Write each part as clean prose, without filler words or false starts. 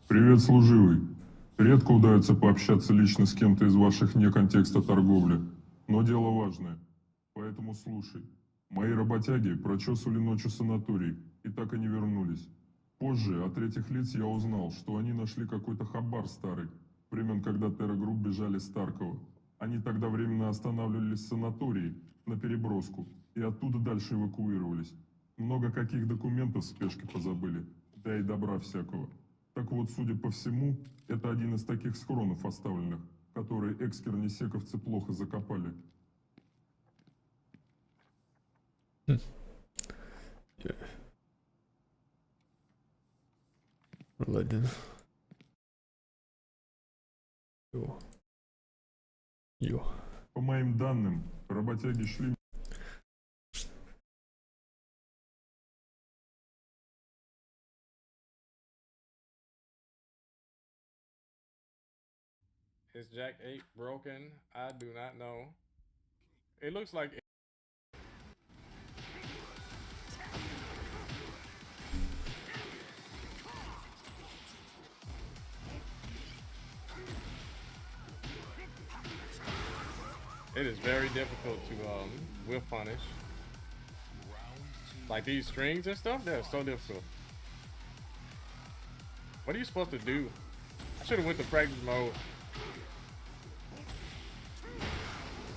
Привет, служивый. Редко удается пообщаться лично с кем-то из ваших вне контекста торговли, но дело важное. Поэтому слушай. Мои работяги прочесывали ночью санаторий и так и не вернулись. Позже от третьих лиц я узнал, что они нашли какой-то хабар старый, времен, когда Террагрупп бежали с Таркова. Они тогда временно останавливались в санатории на переброску и оттуда дальше эвакуировались. Много каких документов в спешке позабыли, да и добра всякого. Так вот, судя по всему, это один из таких схронов оставленных, которые экскернесековцы плохо закопали. Yeah. Religion. Ё. По моим данным, работяги шли... Is Jack 8 broken? I do not know. It looks like it is very difficult to whiff punish. Like these strings and stuff, they're so difficult. What are you supposed to do? I should have went to practice mode.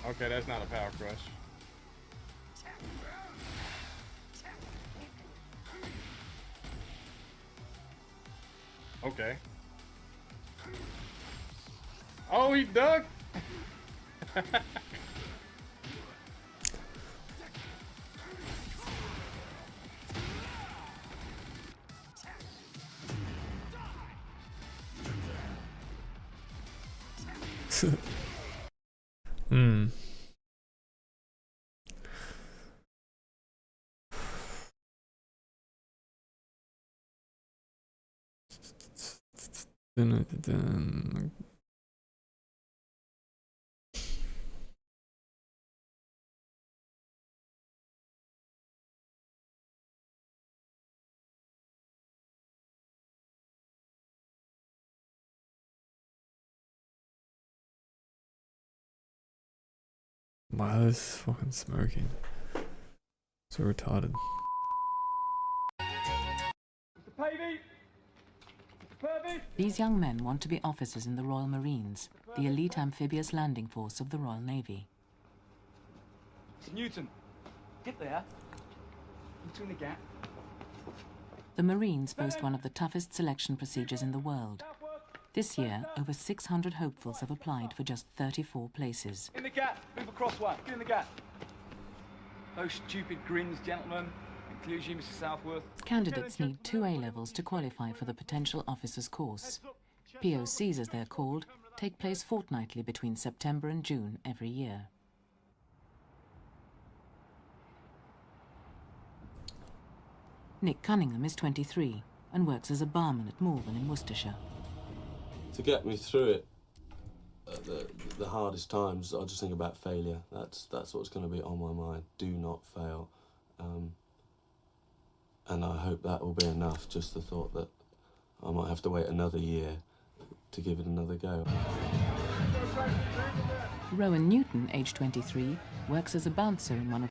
Okay, that's not a power crush. Okay. Oh, he ducked. Hmm. Wow, this is fucking smoking. So retarded. These young men want to be officers in the Royal Marines, the elite amphibious landing force of the Royal Navy. Newton, get there. Between the gap. The Marines boast one of the toughest selection procedures in the world. This year, over 600 hopefuls have applied for just 34 places. In the gap, move across one. Get in the gap. Those stupid grins, gentlemen. Includes you, Mr. Southworth. Candidates need 2 A-levels to qualify for the potential officers course. POCs, as they're called, take place fortnightly between September and June every year. Nick Cunningham is 23 and works as a barman at Malvern in Worcestershire. To get me through it, the hardest times, I just think about failure. That's what's going to be on my mind. Do not fail. And I hope that will be enough, just the thought that I might have to wait another year to give it another go. Rowan Newton, aged 23, works as a bouncer in one of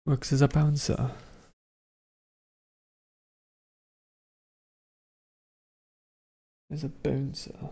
Works as a bouncer. As a bouncer.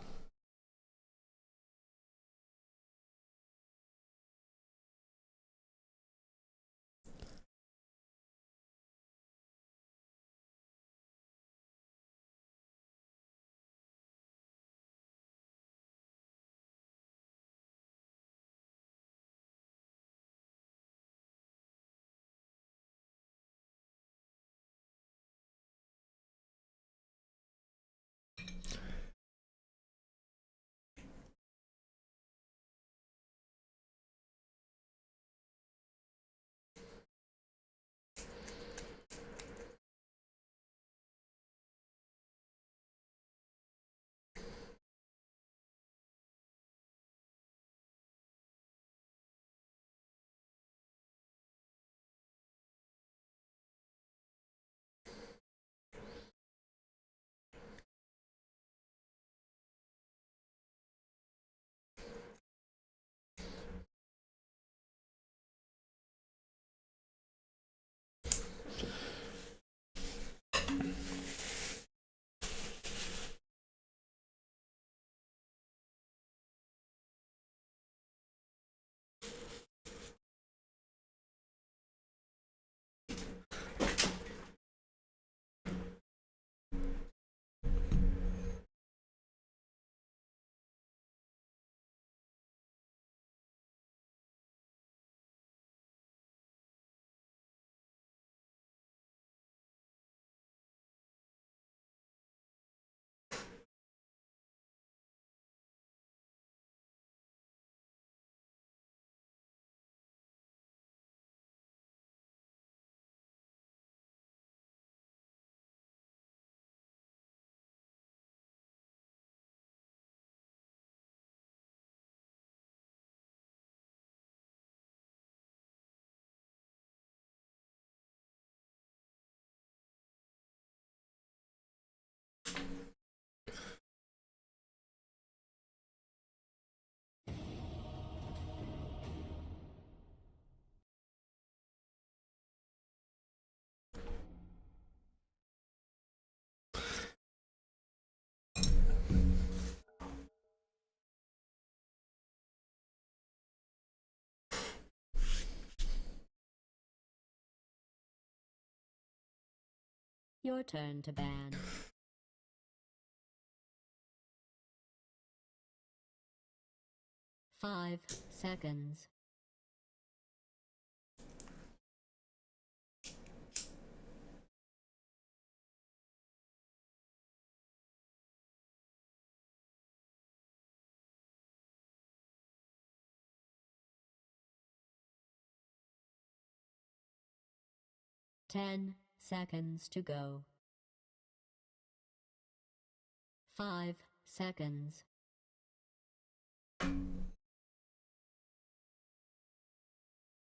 Your turn to ban. Five seconds. Ten seconds to go. 5 seconds.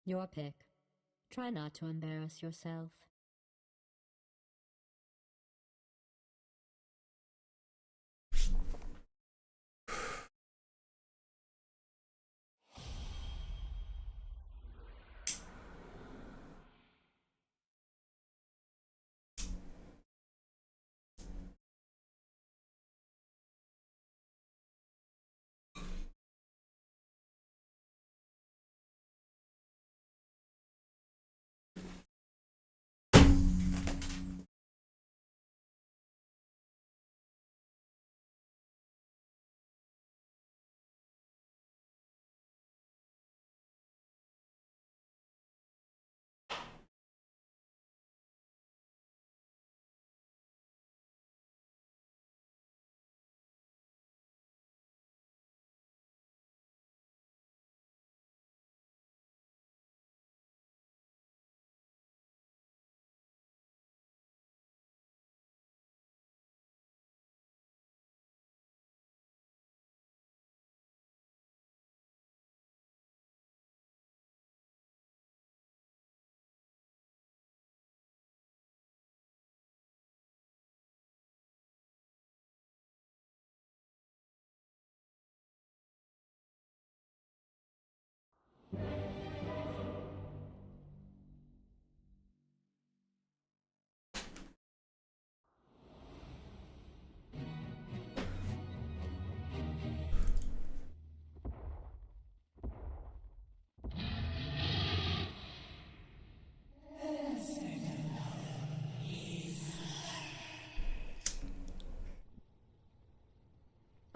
Your pick. Try not to embarrass yourself.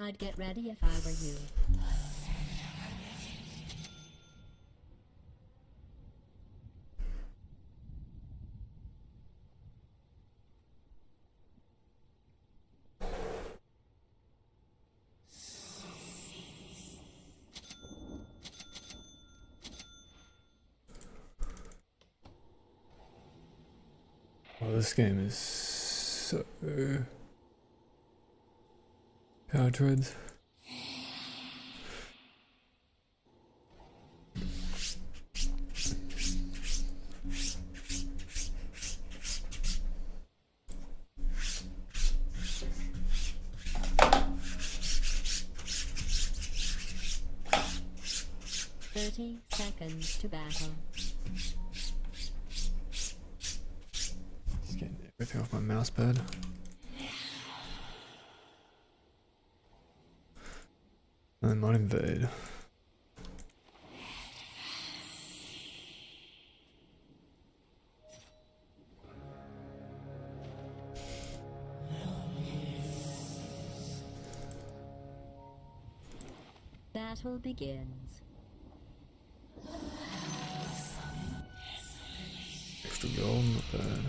I'd get ready if I were you. Oh, this game is so power treads. Seconds to battle. Just getting everything off my mouse pad. And then not invade. Battle begins. Extra gold, not bad.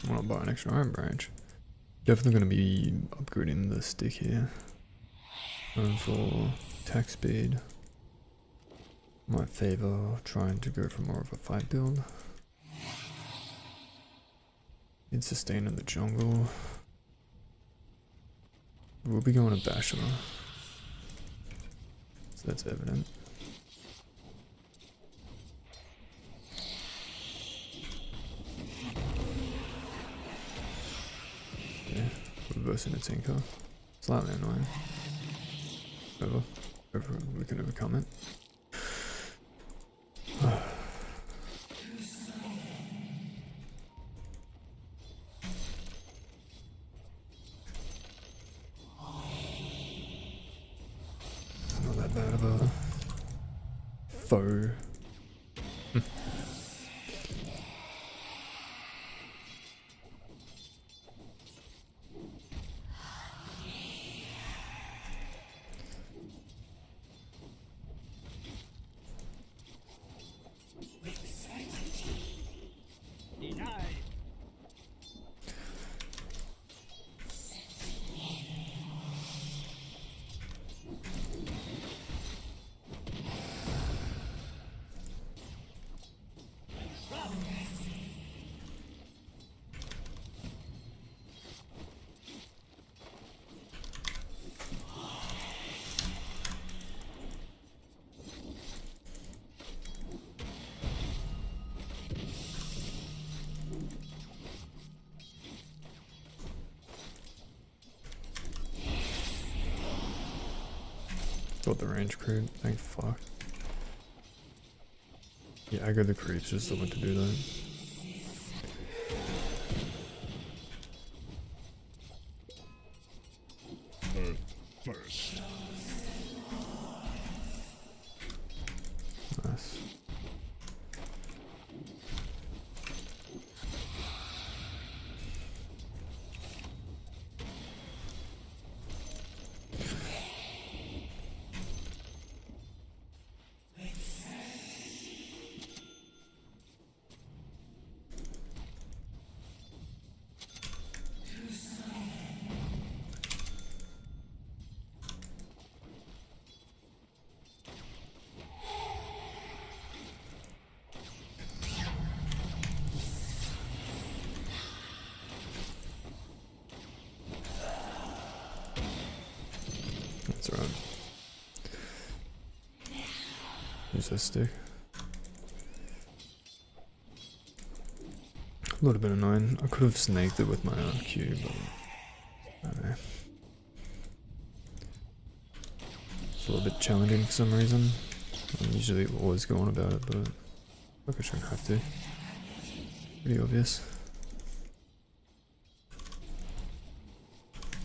I'm not buying extra iron branch. Definitely going to be upgrading the stick here. Going for attack speed. Might favor trying to go for more of a fight build. Need sustain in the jungle. We'll be going to Basher. So that's evident. Okay, reversing a tinker. Slightly annoying. We can overcome it. Not that bad of a foe. Got the range creep, thank fuck. Yeah, I got the creeps, just don't want to do that. First. Nice. That's right. Use that stick. A little bit annoying. I could have snaked it with my own Q, but I don't know. It's a little bit challenging for some reason. I usually always go on about it, but I shouldn't have to. Pretty obvious.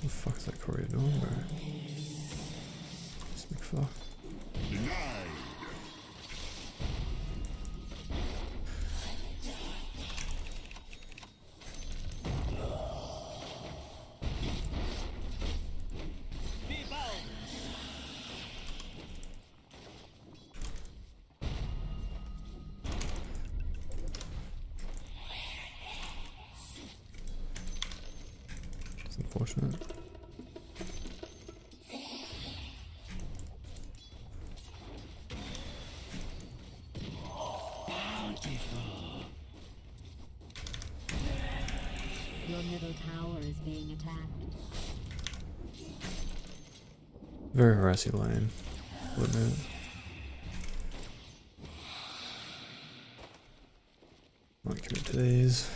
What the fuck is that courier doing, bro? This big fuck. It's unfortunate. Your middle tower is being attacked. Very harassy lane. I'll admit. Might commit to these.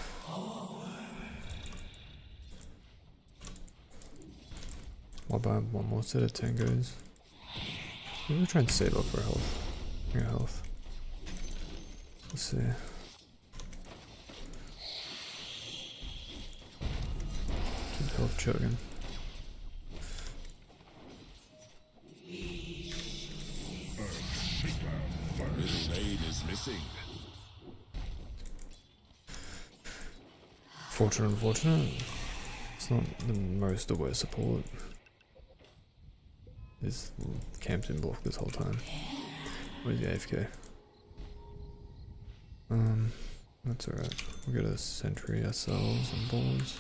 I'll buy one more set of tangos. Maybe we'll try and save up for health. Your health. Let's see. Keep health chugging. Middle lane is missing. Unfortunate. It's not the most or worst support. He's camped in block this whole time. Where's the AFK? That's alright. We'll get a sentry ourselves and balls.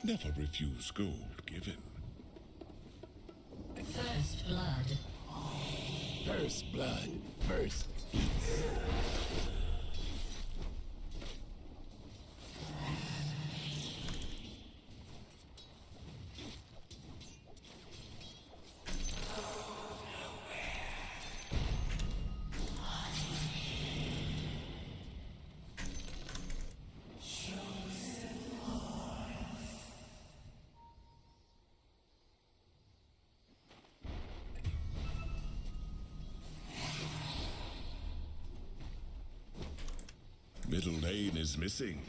Never refuse gold given. First blood. First blood, first. Middle lane is missing.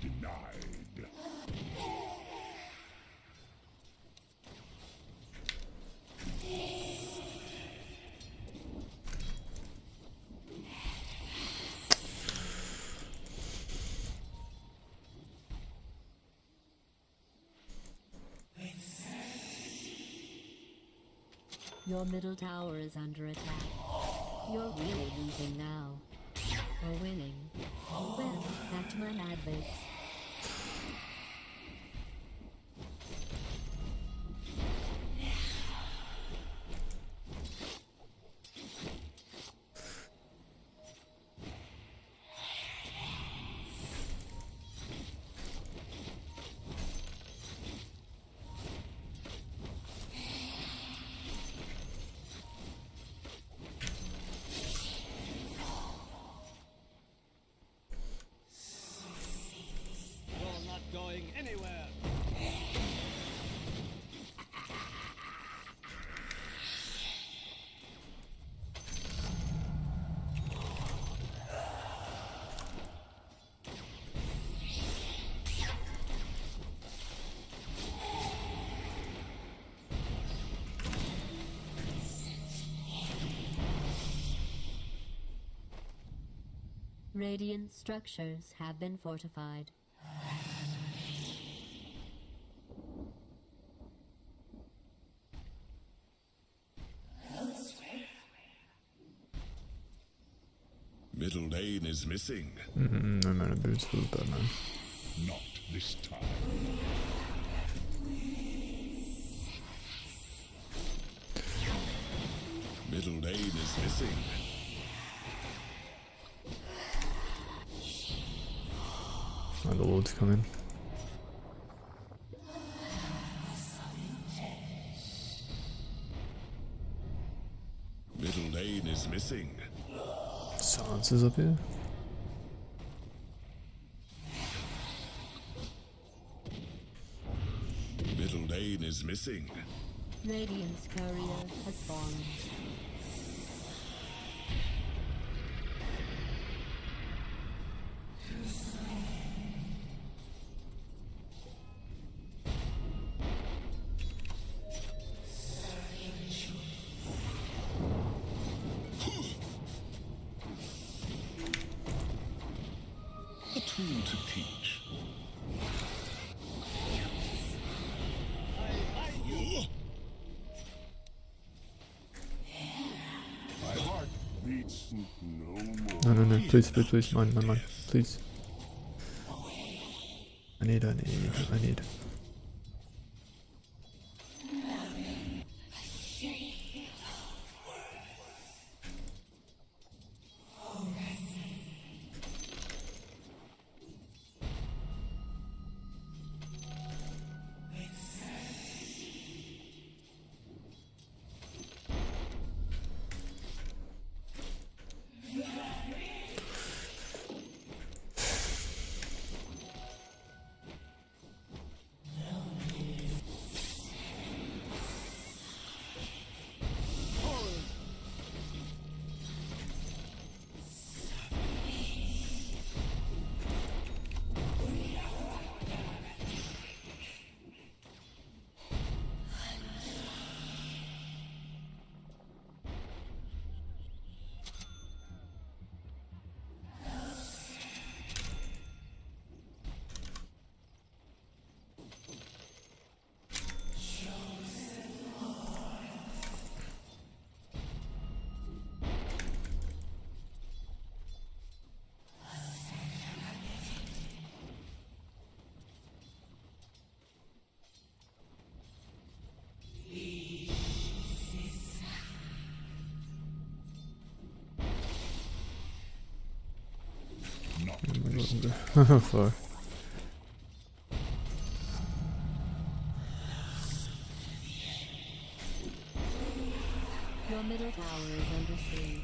Denied. Your middle tower is under attack. You're really losing now. Or winning. Well, back to my mad bits. Going anywhere. Radiant structures have been fortified. Middle lane is missing. No mana boots for the Batman. Not this time. Middle lane is missing. Oh, the Lord's coming. Middle lane is missing. Silence is up here. Middle lane is missing. Radiant's courier has fallen. A tool to teach. My heart beats no more. No, please, mine, please. I need. Fuck. Your middle tower is under siege.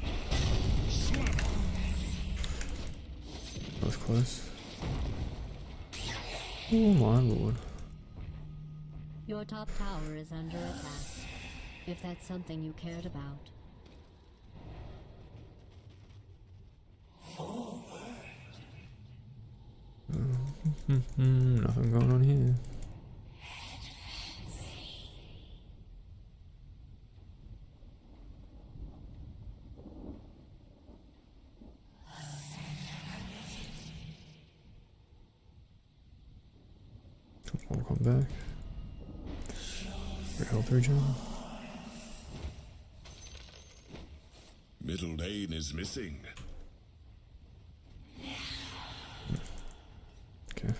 That was close. Oh my lord. Your top tower is under attack. If that's something you cared about. Nothing going on here. I'll come back. Your health regen. Middle lane is missing. Okay.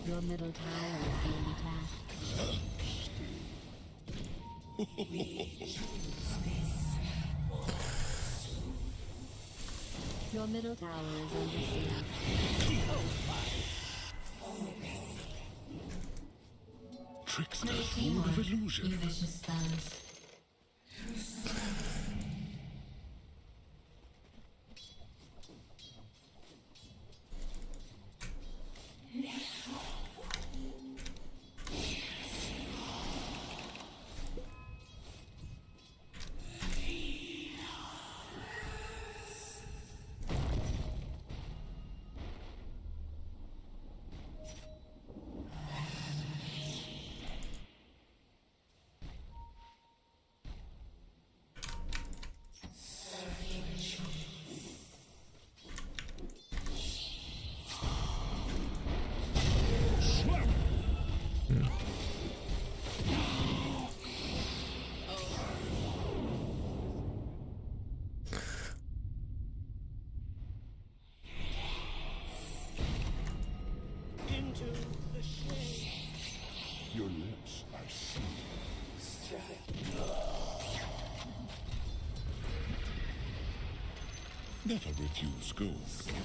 Your middle tower is being attacked. Your middle tower is under siege. Trickster, full of illusion. Into the shade. Your lips are sealed. Never refuse gold given.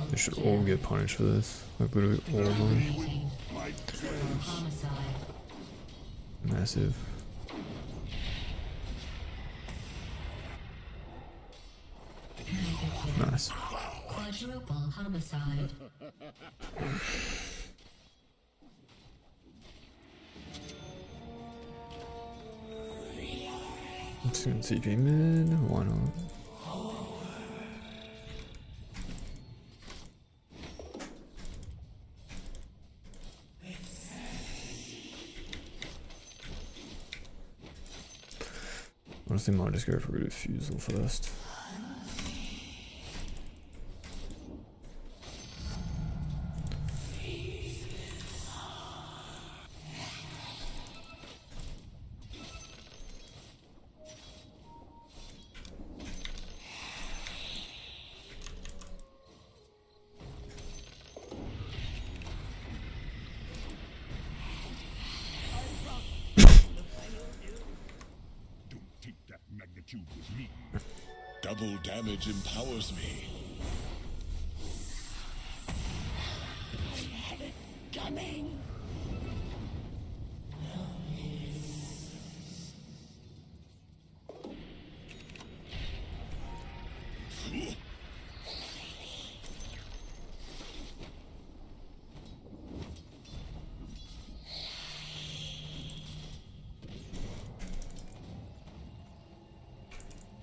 They should all get punished for this. Like literally all of them. Massive. Nice. Quadruple homicide. I'm just gonna TP mid. Why not? Honestly, might just go for a refusal first. Don't take that magnitude with me. Double damage empowers me. Coming.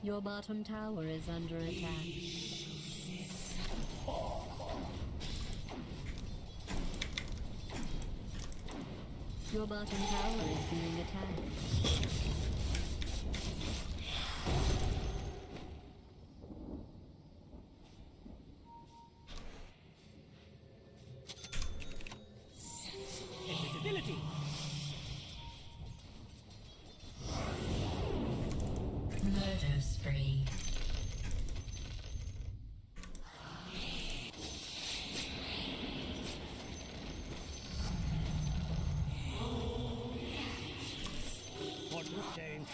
Your bottom tower is under attack. Your bottom tower is being attacked. Invisibility. Murder spree. What to obtain?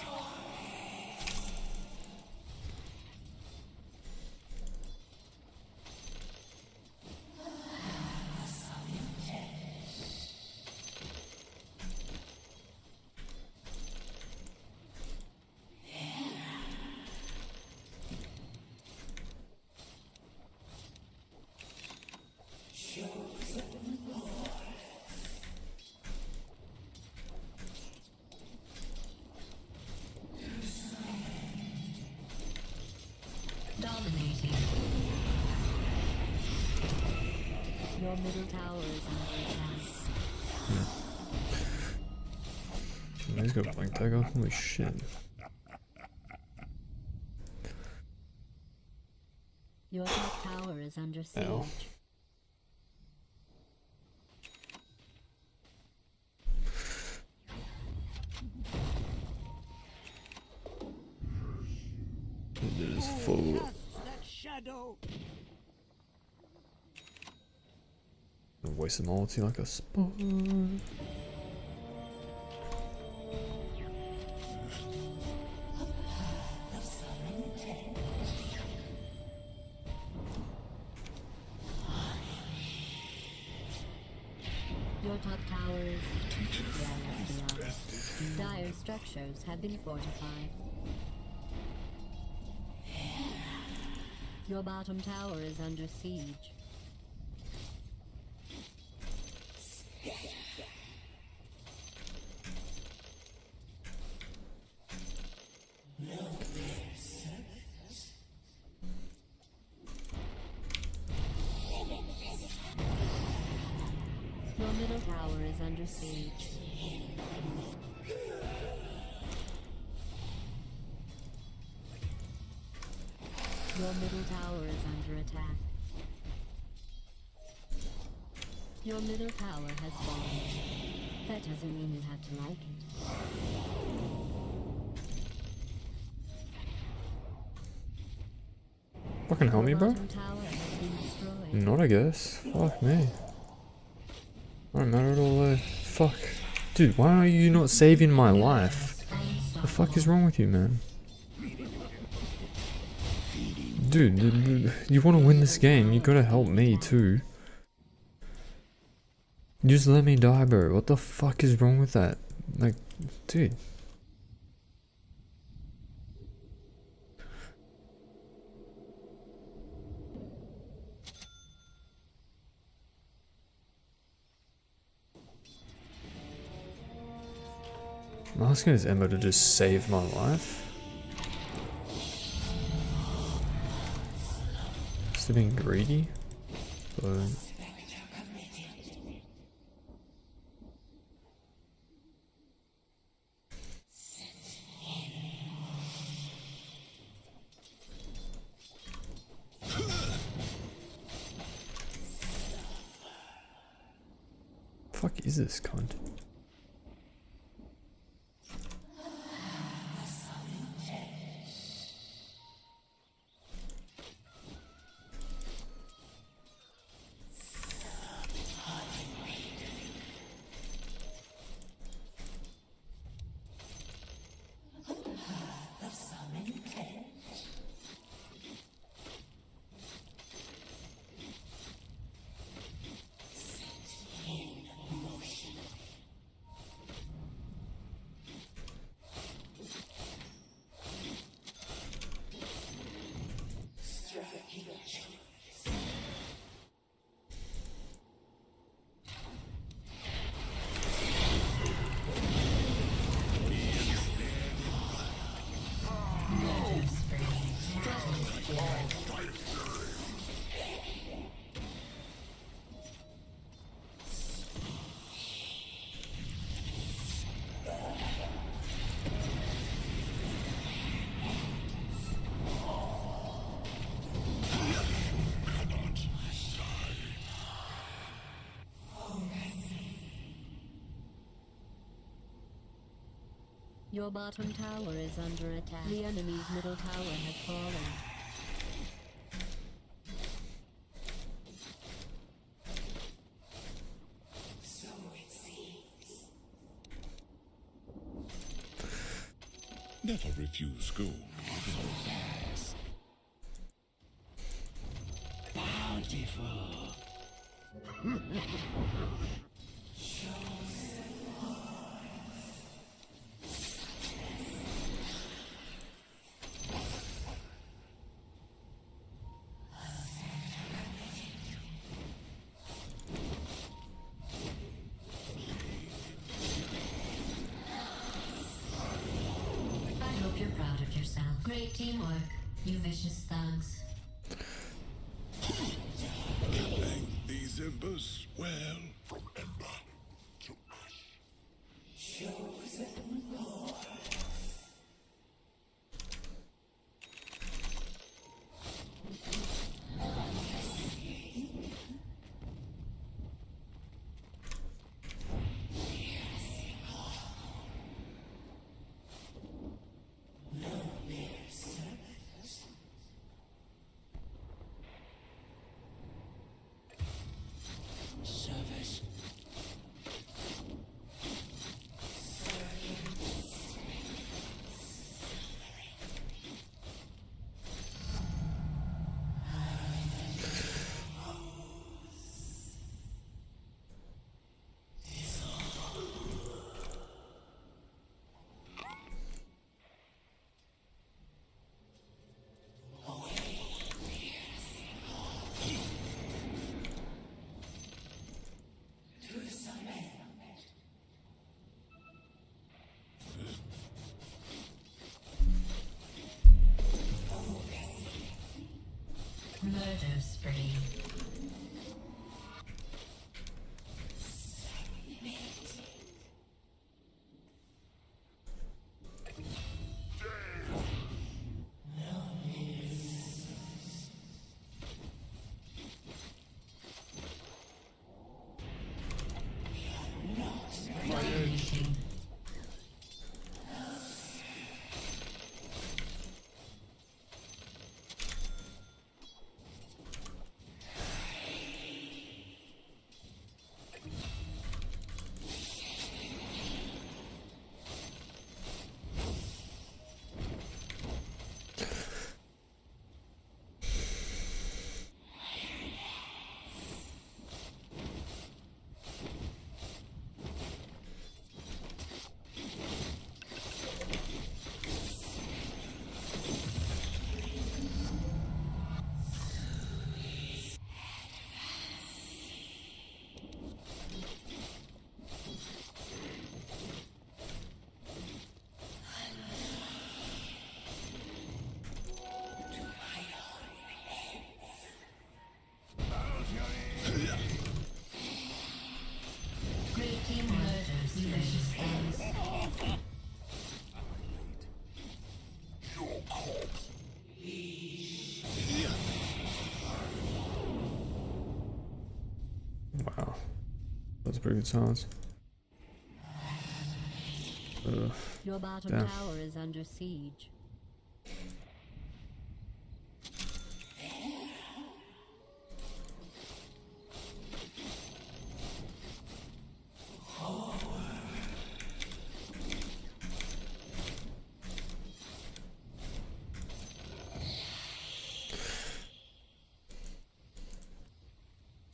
Dominating. Your middle tower is under attack. He's got a blank dagger. Holy shit. Your top tower is under siege. Ow. It is full. Cast that shadow. Waste an ulti like a spawn. Your top tower is beyond. Dire structures have been fortified. Your bottom tower is under siege. Your middle tower is under siege. Your middle tower is under attack. Your middle tower has fallen. That doesn't mean you have to like it. Fucking help me, Your bro. bottom tower has been destroyed. Not, I guess. Fuck me. I don't matter at all though. Fuck. Dude, why are you not saving my life? The fuck is wrong with you, man? Dude, you want to win this game, you gotta help me too. Just let me die, bro. What the fuck is wrong with that? Like, dude. I'm asking this Emma to just save my life. Still being greedy, but fuck is this cunt? Your bottom tower is under attack. The enemy's middle tower has fallen. Never refuse gold. Bountiful. I hope you're proud of yourself. Great teamwork, you vicious thugs. Killing these embers well. From ember to ash. Service. Murder spree. Dominating. Great teamwork, you vicious thugs. Wow. That's pretty good sounds. Ugh. Your bottom Damn. tower is under siege.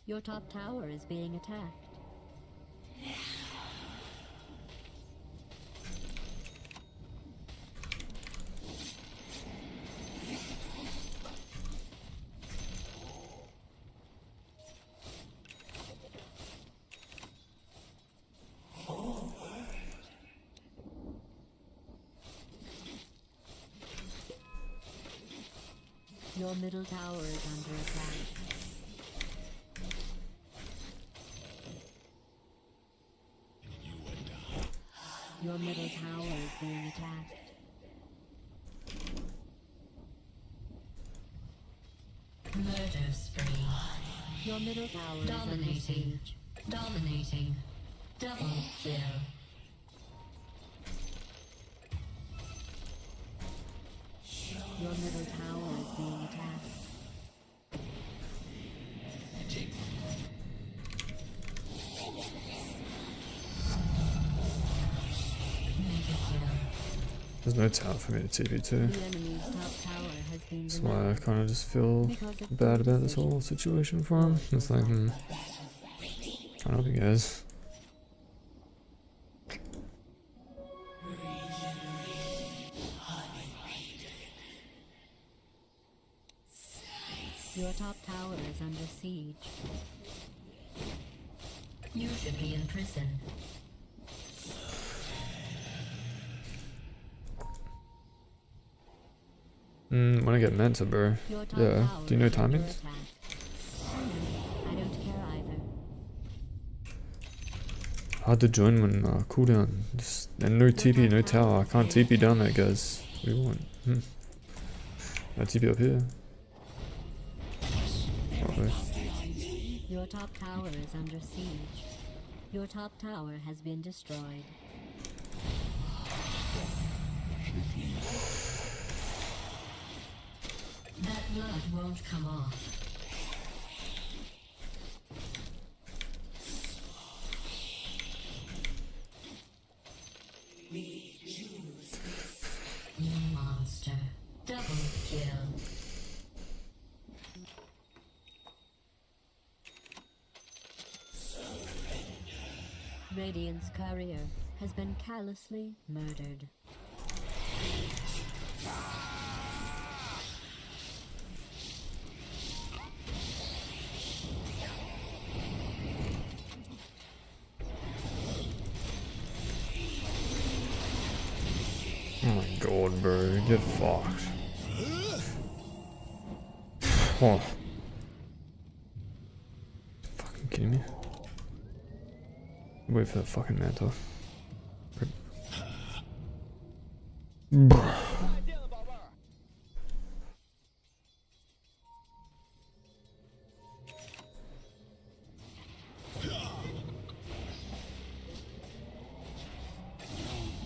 Your top tower is being attacked. Your middle tower is under attack. Your middle tower is being attacked. Murder spree. Your middle tower is under siege. Dominating. Double kill. Your middle tower is being attacked. There's no tower for me to TP to. The enemy's top tower has been That's why I denied. kind of just feel Because of bad poor about this whole decisions. situation for him. It's like, I don't know, you guys. Your top tower is under siege. You should be in prison. When I get Manta, bro. Your top Yeah. tower Do you know is under timings? attack. I don't care either. Hard to join when cooldown. Just, and no TP, no tower. I can't TP down there, guys. What do you want? No TP up here. Probably. Your top tower is under siege. Your top tower has been destroyed. That blood won't come off. You monster. Double kill. Radiant's courier has been callously murdered. Oh my god, bro. Get fucked. Oh. Fucking kidding me? Wait for that fucking mantle. Bruh.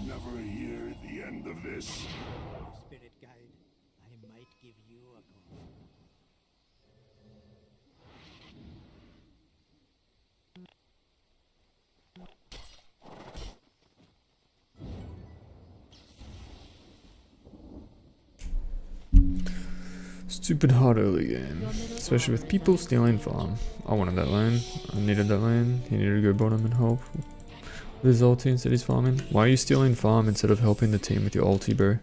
Never hear the end of this. Spirit guide, I might give you a call. Stupid hard early game. Especially with people stealing farm. I wanted that lane. I needed that lane. He needed to go bottom and help. With his ulti instead he's farming. Why are you stealing farm instead of helping the team with your ulti, bro?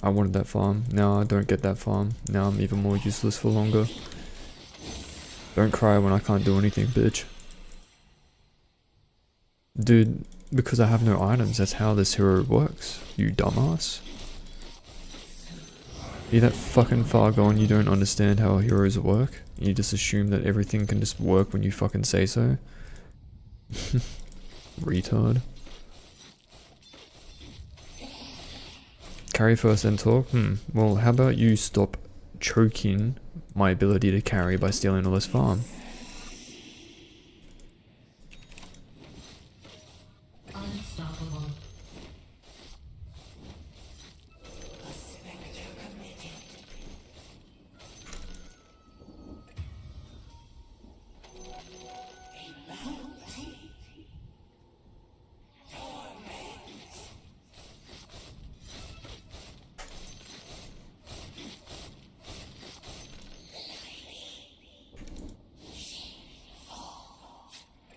I wanted that farm. Now I don't get that farm. Now I'm even more useless for longer. Don't cry when I can't do anything, bitch. Dude, because I have no items, that's how this hero works. You dumbass. You're that fucking far gone you don't understand how heroes work? You just assume that everything can just work when you fucking say so? Retard. Carry first then talk? Well, how about you stop choking my ability to carry by stealing all this farm? Unstoppable.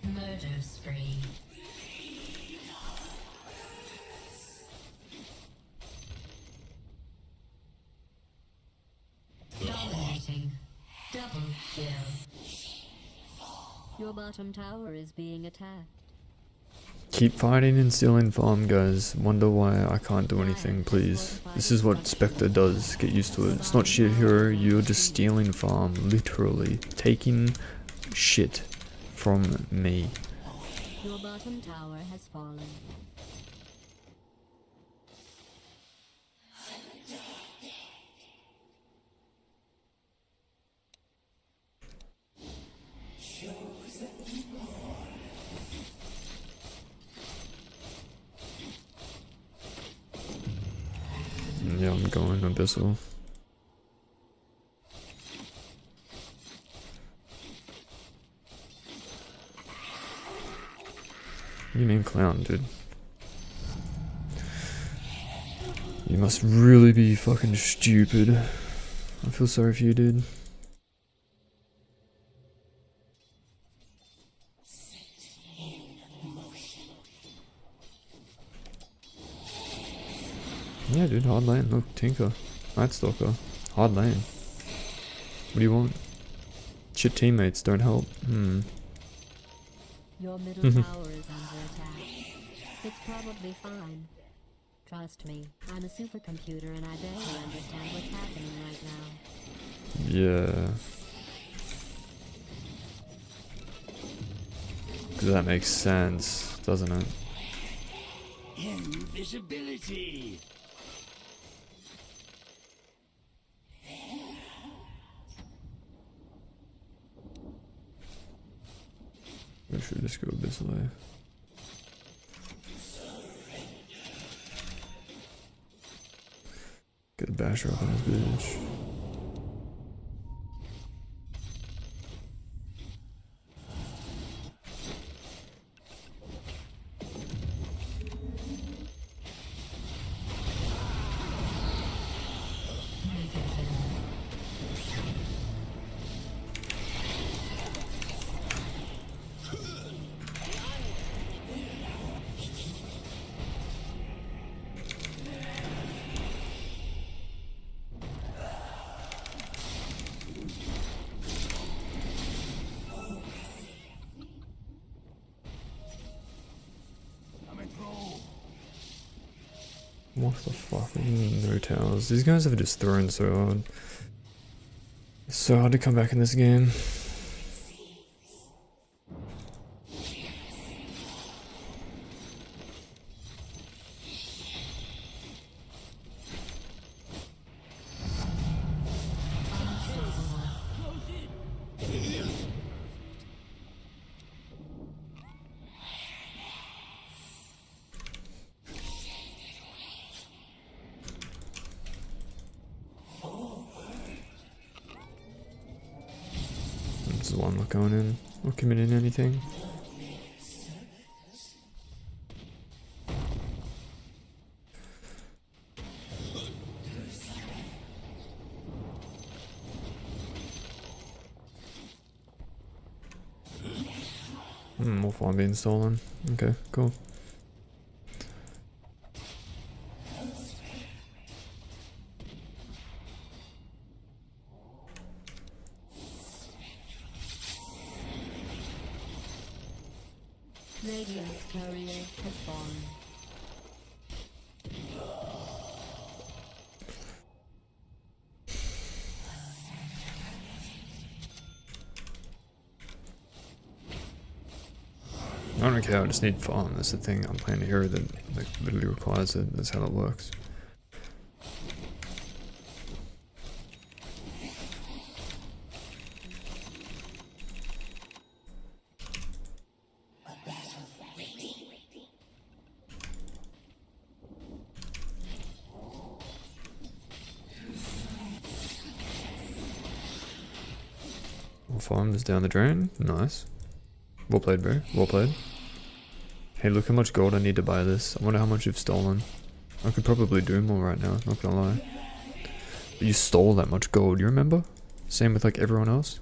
Murder spree. Dominating. Double kill. Your bottom tower is being attacked. Keep fighting and stealing farm, guys. Wonder why I can't do anything, please. This is what Spectre does. Get used to it. It's not shit hero, you're just stealing farm. Literally. Taking shit from me. Your bottom tower has fallen. Yeah, I'm going Abyssal. What do you mean clown, dude? You must really be fucking stupid. I feel sorry for you, dude. Yeah, dude, hard lane. Look, Tinker. Night Stalker. Hard lane. What do you want? Shit teammates don't help. Your middle tower is under attack. It's probably fine. Trust me, I'm a supercomputer and I barely understand what's happening right now. Yeah. That makes sense, doesn't it? Invisibility. We should just go Abyssal. Get a basher up on his bitch. What the fuck? No towers. These guys have just thrown so hard. It's so hard to come back in this game. This is why I'm not going in or committing anything. More farm being stolen. Okay, cool. Radiant's courier has fallen. I don't care, I just need farm. That's the thing. I'm playing a hero that like, literally requires it. That's how it works. Farm is down the drain. Nice. Well played, bro. Well played. Hey, look how much gold I need to buy this. I wonder how much you've stolen. I could probably do more right now, not gonna lie. But you stole that much gold, you remember? Same with like everyone else.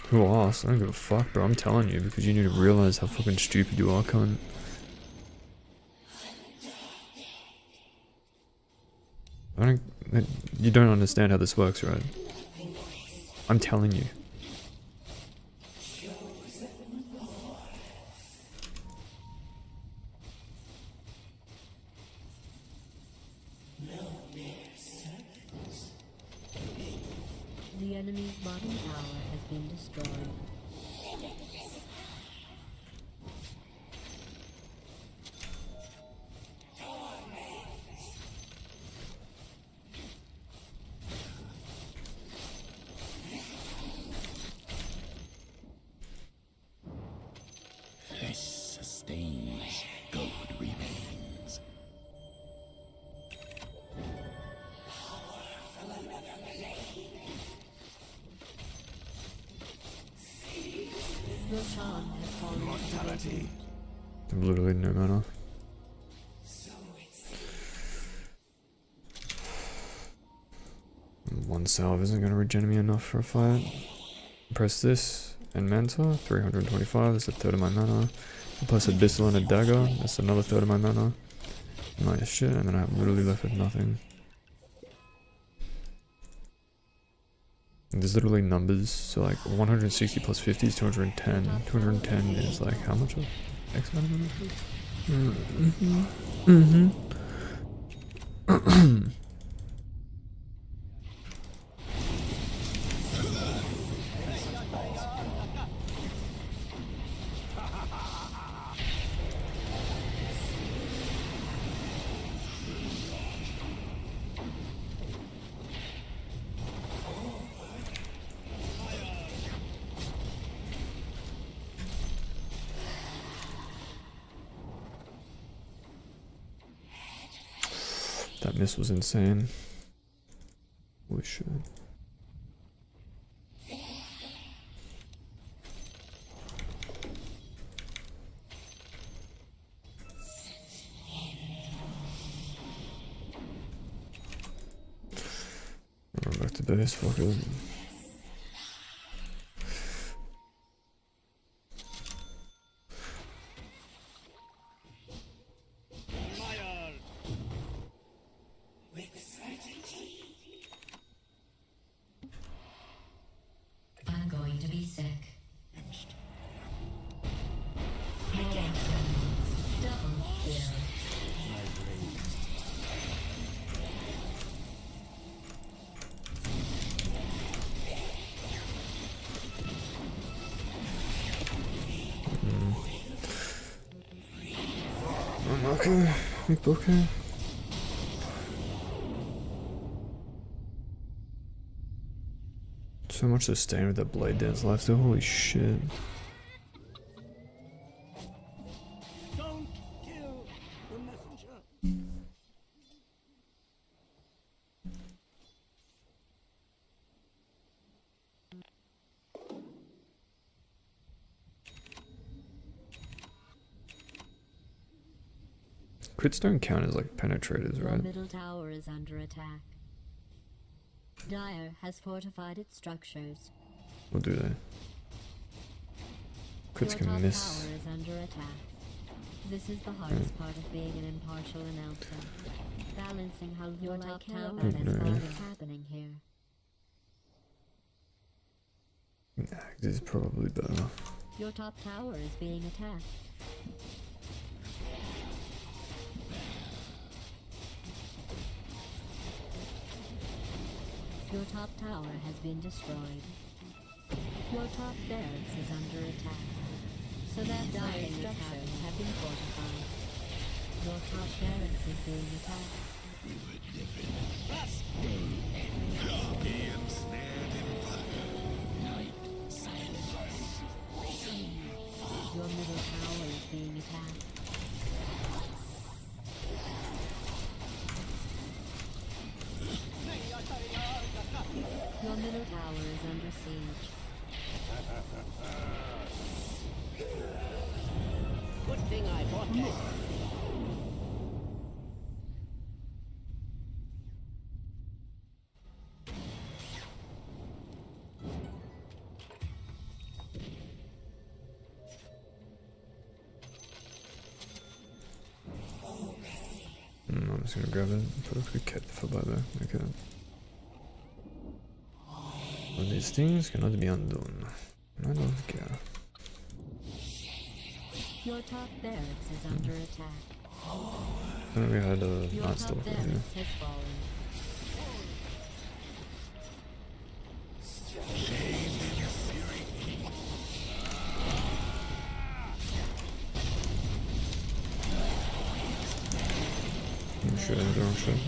Who asked? I don't give a fuck, bro. I'm telling you because you need to realize how fucking stupid you are, cunt. You don't understand how this works, right? I'm telling you. The enemy's bottom tower has been destroyed. Flesh sustained. Literally no mana. One salve isn't gonna regen me enough for a fight. Press this and Manta, 325, that's a third of my mana. Plus Abyssal and a dagger, that's another third of my mana. Nice shit, and then I'm literally left with nothing. And there's literally numbers, so like 160 plus 50 is 210. 210 is like how much of X amount of mana? That miss was insane. Holy shit. Run back to base, fuck it. I'm going to be sick. Double kill. I'm okay. I'm okay. So much sustain with that blade dance left though, holy shit. Don't kill the messenger. Crits don't count as like penetrators, Your right? middle tower is under attack. Dire has fortified its structures. What do they? Crits Your top can miss. tower is under attack. This is the hardest part of being an impartial announcer. Balancing how your top tower is what's happening here. Nah, this is probably better. Your top tower is being attacked. Your top tower has been destroyed. Your top barracks is under attack. So that dire structures have been fortified. Your top barracks is being attacked. Your middle tower is being attacked. Your middle tower is under siege. Good thing I bought this. I'm just gonna grab it. Put a quick cat for by there. Okay. Well, these things cannot be undone. I don't care. Your top barracks is under attack. I think we had a Your Night top Stalker here. barracks has fallen. I'm sure I'm the wrong shot.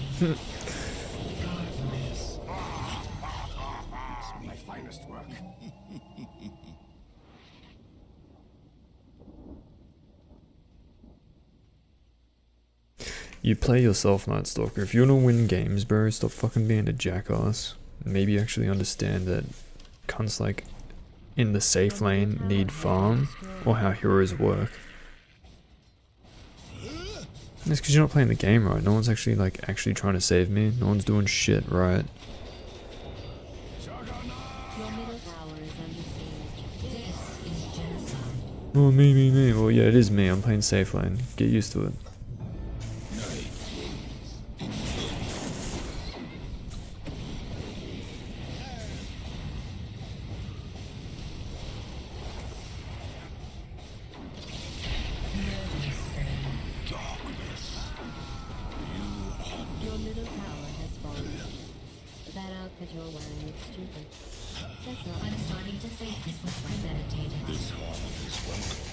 My finest work. You play yourself, Night Stalker. If you wanna win games, bro, stop fucking being a jackass. Maybe actually understand that cunts like in the safe lane need farm or how heroes work. It's because you're not playing the game right. No one's actually actually trying to save me. No one's doing shit right. Your middle tower is under siege. This is genocide. Oh, me. Well, yeah, it is me. I'm playing safe lane. Get used to it. Your middle tower has fallen. That outfit you're wearing looks stupid. That's all. I'm starting to think this was premeditated. This hall is welcome.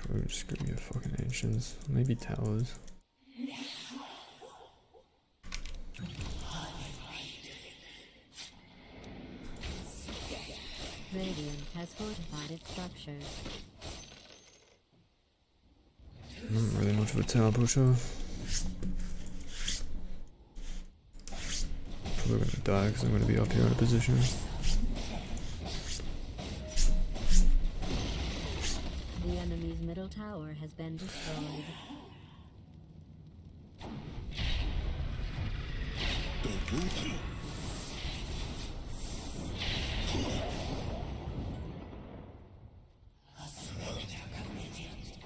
Probably just go get fucking ancients. Maybe towers. Radiant has fortified its structures. Not really much of a tower pusher. Probably gonna die because I'm gonna be up here in a position. The enemy's middle tower has been destroyed.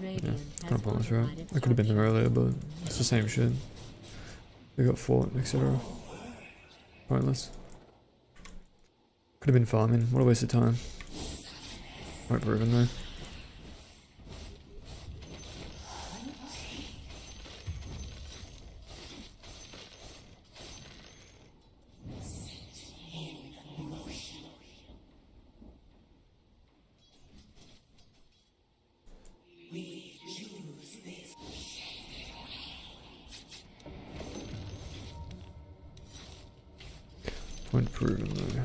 Yeah, kind of pointless, right? I could have been there earlier, but it's the same shit. They got fort, etc. Pointless. Could have been farming. What a waste of time. Won't prove in there. Point proven though.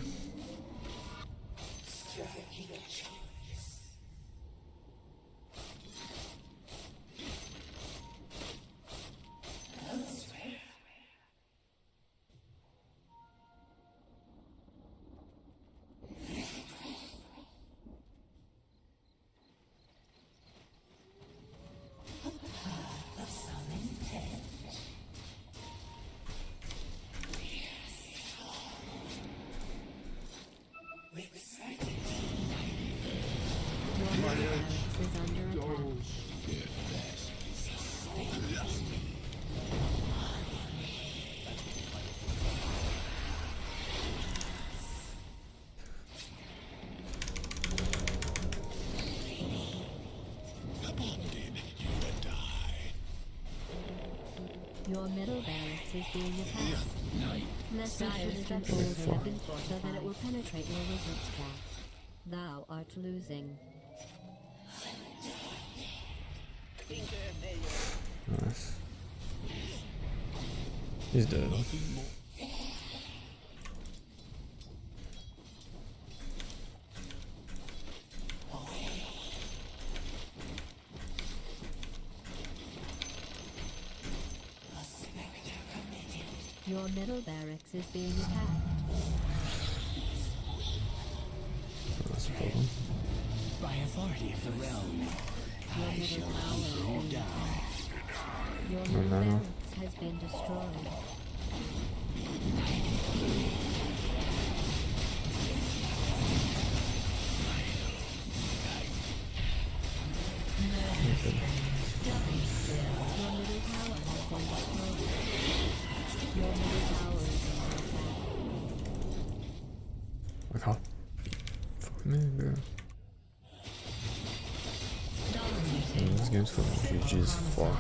Is under attack. Your middle barracks is being attacked. Message structures have been forced so that it will penetrate your wizard's path. Thou art losing. Nice. He's dead. Your middle barracks is being attacked. That's a problem. By authority of the realm, Your I middle shall tower hunt is you being down. attacked. Your No, middle no, no. barracks has been destroyed. I can't. Fuck me, bro. This game's fucking GG as fuck.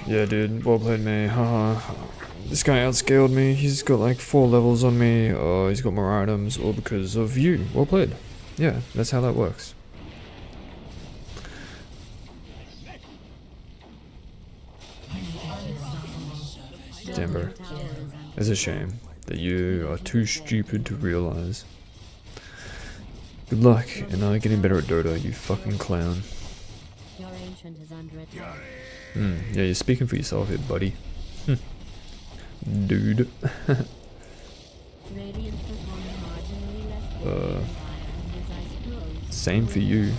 Yeah, dude, well played, me. Haha. This guy outscaled me. He's got like 4 levels on me. Oh, he's got more items, all because of you. Well played. Yeah, that's how that works. Damn, bro. It's a shame that you are too stupid to realize. Good luck in getting better at Dota, you fucking clown. Your ancient is under attack. Yeah, you're speaking for yourself here, buddy. Dude. Radiant perform marginally less poorly than Islanders, I suppose. Same for you.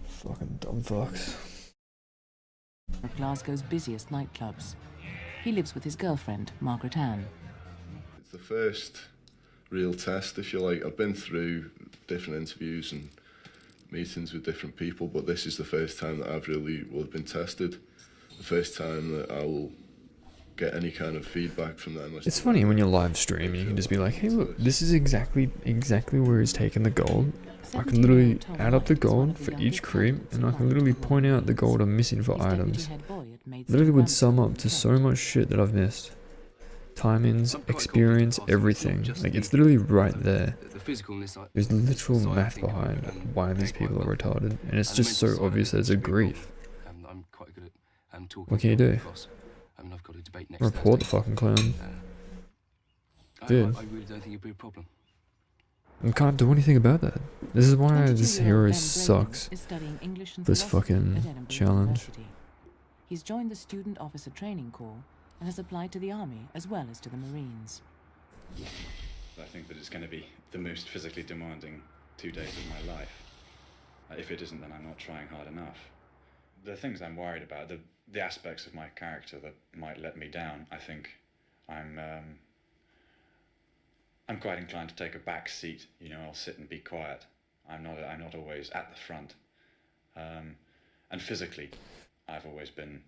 Fucking dumb fucks. Glasgow's busiest nightclubs. He lives with his girlfriend, Margaret Ann. It's the first real test, if you like. I've been through different interviews and meetings with different people, but this is the first time that I've really been tested. The first time that I will get any kind of feedback from them. It's funny when you're live streaming, you can just be like, hey look, this is exactly where he's taken the gold. I can literally add up the gold for each creep, and I can literally point out the gold I'm missing for items. Literally would sum up to so much shit that I've missed. Timings, experience, everything. Like, it's literally right there. There's literal math behind why these people are retarded, and it's just so obvious that it's a grief. What can you do? Report the fucking clown. Dude. I really don't think it'd be a problem. I can't do anything about that. This is why this hero sucks. This fucking challenge. He's joined the Student Officer Training Corps and has applied to the Army as well as to the Marines. I think that it's going to be the most physically demanding 2 days of my life. If it isn't, then I'm not trying hard enough. The things I'm worried about, the aspects of my character that might let me down, I think I'm quite inclined to take a back seat. You know, I'll sit and be quiet. I'm not always at the front. And physically, I've always been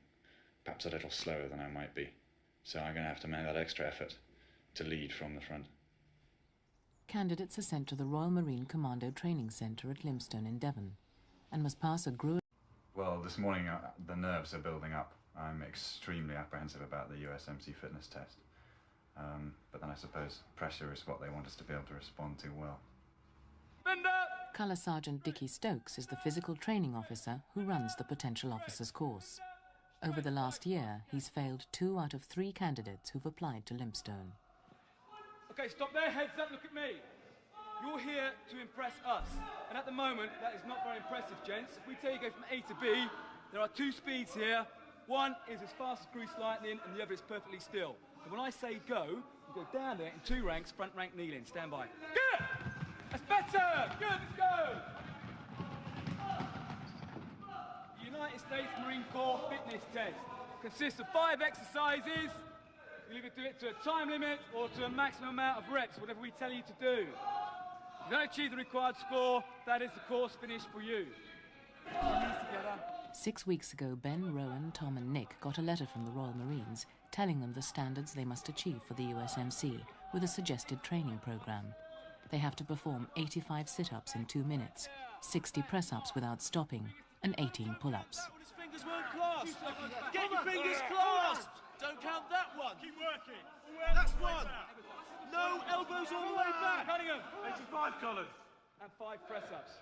perhaps a little slower than I might be. So I'm going to have to make that extra effort to lead from the front. Candidates are sent to the Royal Marine Commando Training Centre at Limestone in Devon and must pass a grueling... Well, this morning the nerves are building up. I'm extremely apprehensive about the USMC fitness test. But then I suppose pressure is what they want us to be able to respond to well. Colour Sergeant Dickie Stokes is the physical training officer who runs the potential officers course. Over the last year, he's failed 2 out of 3 candidates who've applied to Limestone. Okay, stop there, heads up, look at me. You're here to impress us. And at the moment, that is not very impressive, gents. If we tell you go from A to B, there are 2 speeds here. One is as fast as grease lightning, and the other is perfectly still. And when I say go, you go down there in 2 ranks, front rank kneeling. Stand by. Good! That's better! Good, let's go! The United States Marine Corps fitness test consists of 5 exercises. You'll either do it to a time limit or to a maximum amount of reps, whatever we tell you to do. If you don't achieve the required score, that is the course finished for you. 6 weeks ago, Ben, Rowan, Tom and Nick got a letter from the Royal Marines telling them the standards they must achieve for the USMC with a suggested training program. They have to perform 85 sit-ups in 2 minutes, 60 press-ups without stopping, and 18 pull-ups. Fingers weren't clasped. Get your fingers clasped. Don't count that one. Keep working. That's one. No elbows all the way back. Cunningham. 85 colours. And 5 press-ups.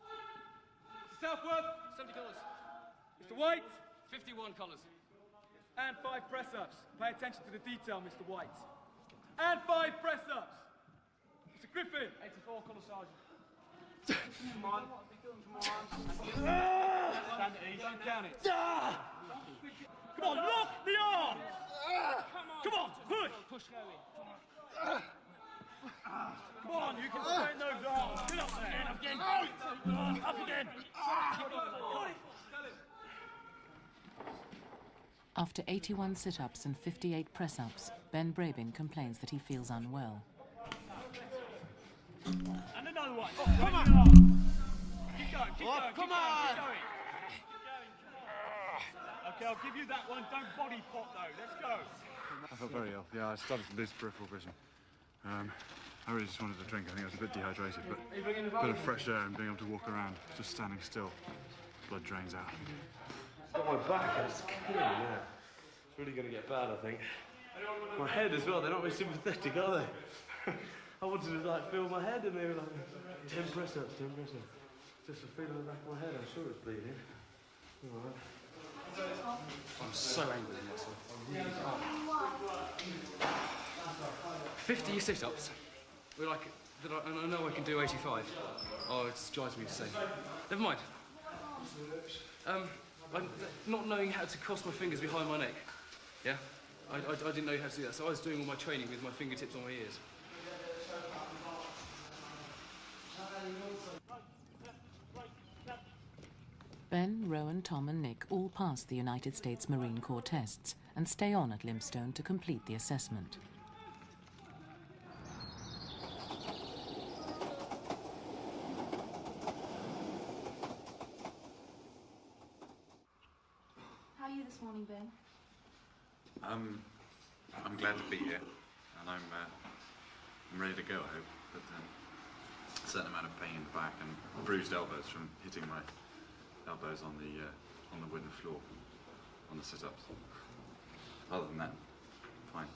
Mr. Southworth. $70. Mr. White. 51 colours. And 5 press-ups. Pay attention to the detail, Mr. White. And 5 press-ups. Mr. Griffin. 84 colour sergeant. Come on. Stand at ease. Don't count it. Come on, lock the arms. Come on, push. Push going. Come on, you can straighten those arms. Get up there. Up again. Up again. After 81 sit-ups and 58 press-ups, Ben Brabin complains that he feels unwell. And another one. Oh, come on. Keep going, keep going, come keep on. going, keep going. Okay, I'll give you that one. Don't body pop though. Let's go. I felt very ill. Yeah, I started to lose peripheral vision. I really just wanted a drink. I think I was a bit dehydrated, but a bit of fresh air and being able to walk around, just standing still, blood drains out. Got my back, it's killing me now. It's really going to get bad, I think. My head as well, they're not very sympathetic, are they? I wanted to like feel my head and they were like 10 press-ups, 10 press-ups. Just a feeling in the back of my head, I'm sure it's bleeding. All right. I'm so angry with myself. I really am. 50 sit-ups. We're like, I know I can do 85. Oh, it drives me insane. Never mind. I'm not knowing how to cross my fingers behind my neck. Yeah? I didn't know how to do that, so I was doing all my training with my fingertips on my ears. Ben, Rowan, Tom and Nick all pass the United States Marine Corps tests and stay on at Limestone to complete the assessment. How are you this morning, Ben? I'm glad to be here, and I'm ready to go, I hope. But a certain amount of pain in the back and bruised elbows from hitting my elbows on the wooden floor on the sit-ups. Other than that, fine.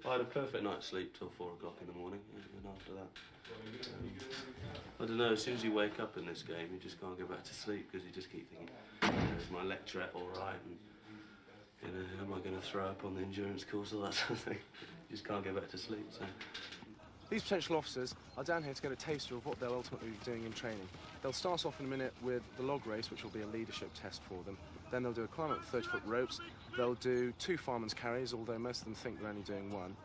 I had a perfect night's sleep till 4 o'clock in the morning, and after that, I don't know, as soon as you wake up in this game, you just can't go back to sleep because you just keep thinking, is my lecture all right? And, am I going to throw up on the endurance course, all that sort of thing? You just can't go back to sleep, so. These potential officers are down here to get a taster of what they'll ultimately be doing in training. They'll start off in a minute with the log race, which will be a leadership test for them. Then they'll do a climb up 30-foot ropes. They'll do 2 fireman's carries, although most of them think they're only doing 1.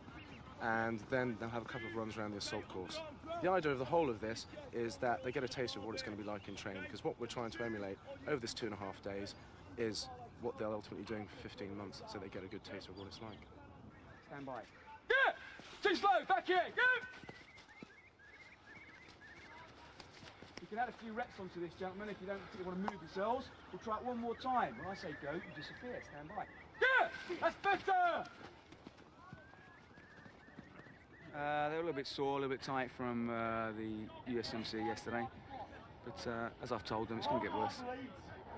And then they'll have a couple of runs around the assault course. The idea of the whole of this is that they get a taste of what it's going to be like in training, because what we're trying to emulate over this 2.5 days is what they'll ultimately be doing for 15 months, so they get a good taste of what it's like. Stand by. Yeah! Too slow! Back here! Go! You can add a few reps onto this, gentlemen, if you don't particularly want to move yourselves. We'll try it one more time. When I say go, you disappear. Stand by. Yeah! That's better! They were a little bit sore, a little bit tight from the USMC yesterday. But as I've told them, it's going to get worse.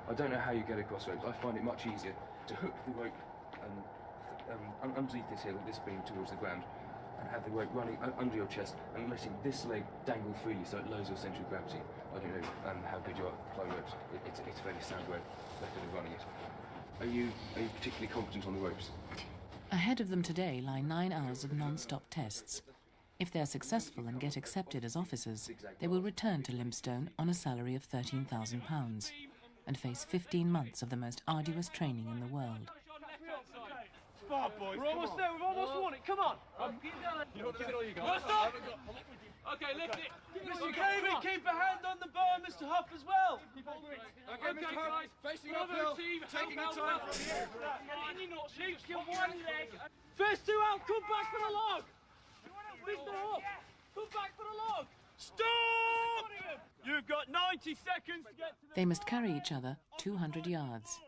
I don't know how you get across ropes. I find it much easier to hook the rope underneath this hill, this beam towards the ground, and have the rope running under your chest and letting this leg dangle freely so it lowers your central gravity. I don't know how good you are at flying ropes. It's a fairly sound rope, better than running it. Are you particularly competent on the ropes? Ahead of them today lie 9 hours of non-stop tests. If they're successful and get accepted as officers, they will return to Limestone on a salary of £13,000 and face 15 months of the most arduous training in the world. Boys, we're almost there, we've almost won it, come on! Keep going. Give it all you got. Stop! Okay, lift it. Mr. David, keep a hand on the bar, Mr. Huff as well. Okay, Mr. Huff, facing uphill, taking your time from here. On your nuts, keep your one leg. First 2 out, come back for the log. Mr. Huff, come back for the log. Stop! You've got 90 seconds to get to the... They must carry each other 200 yards.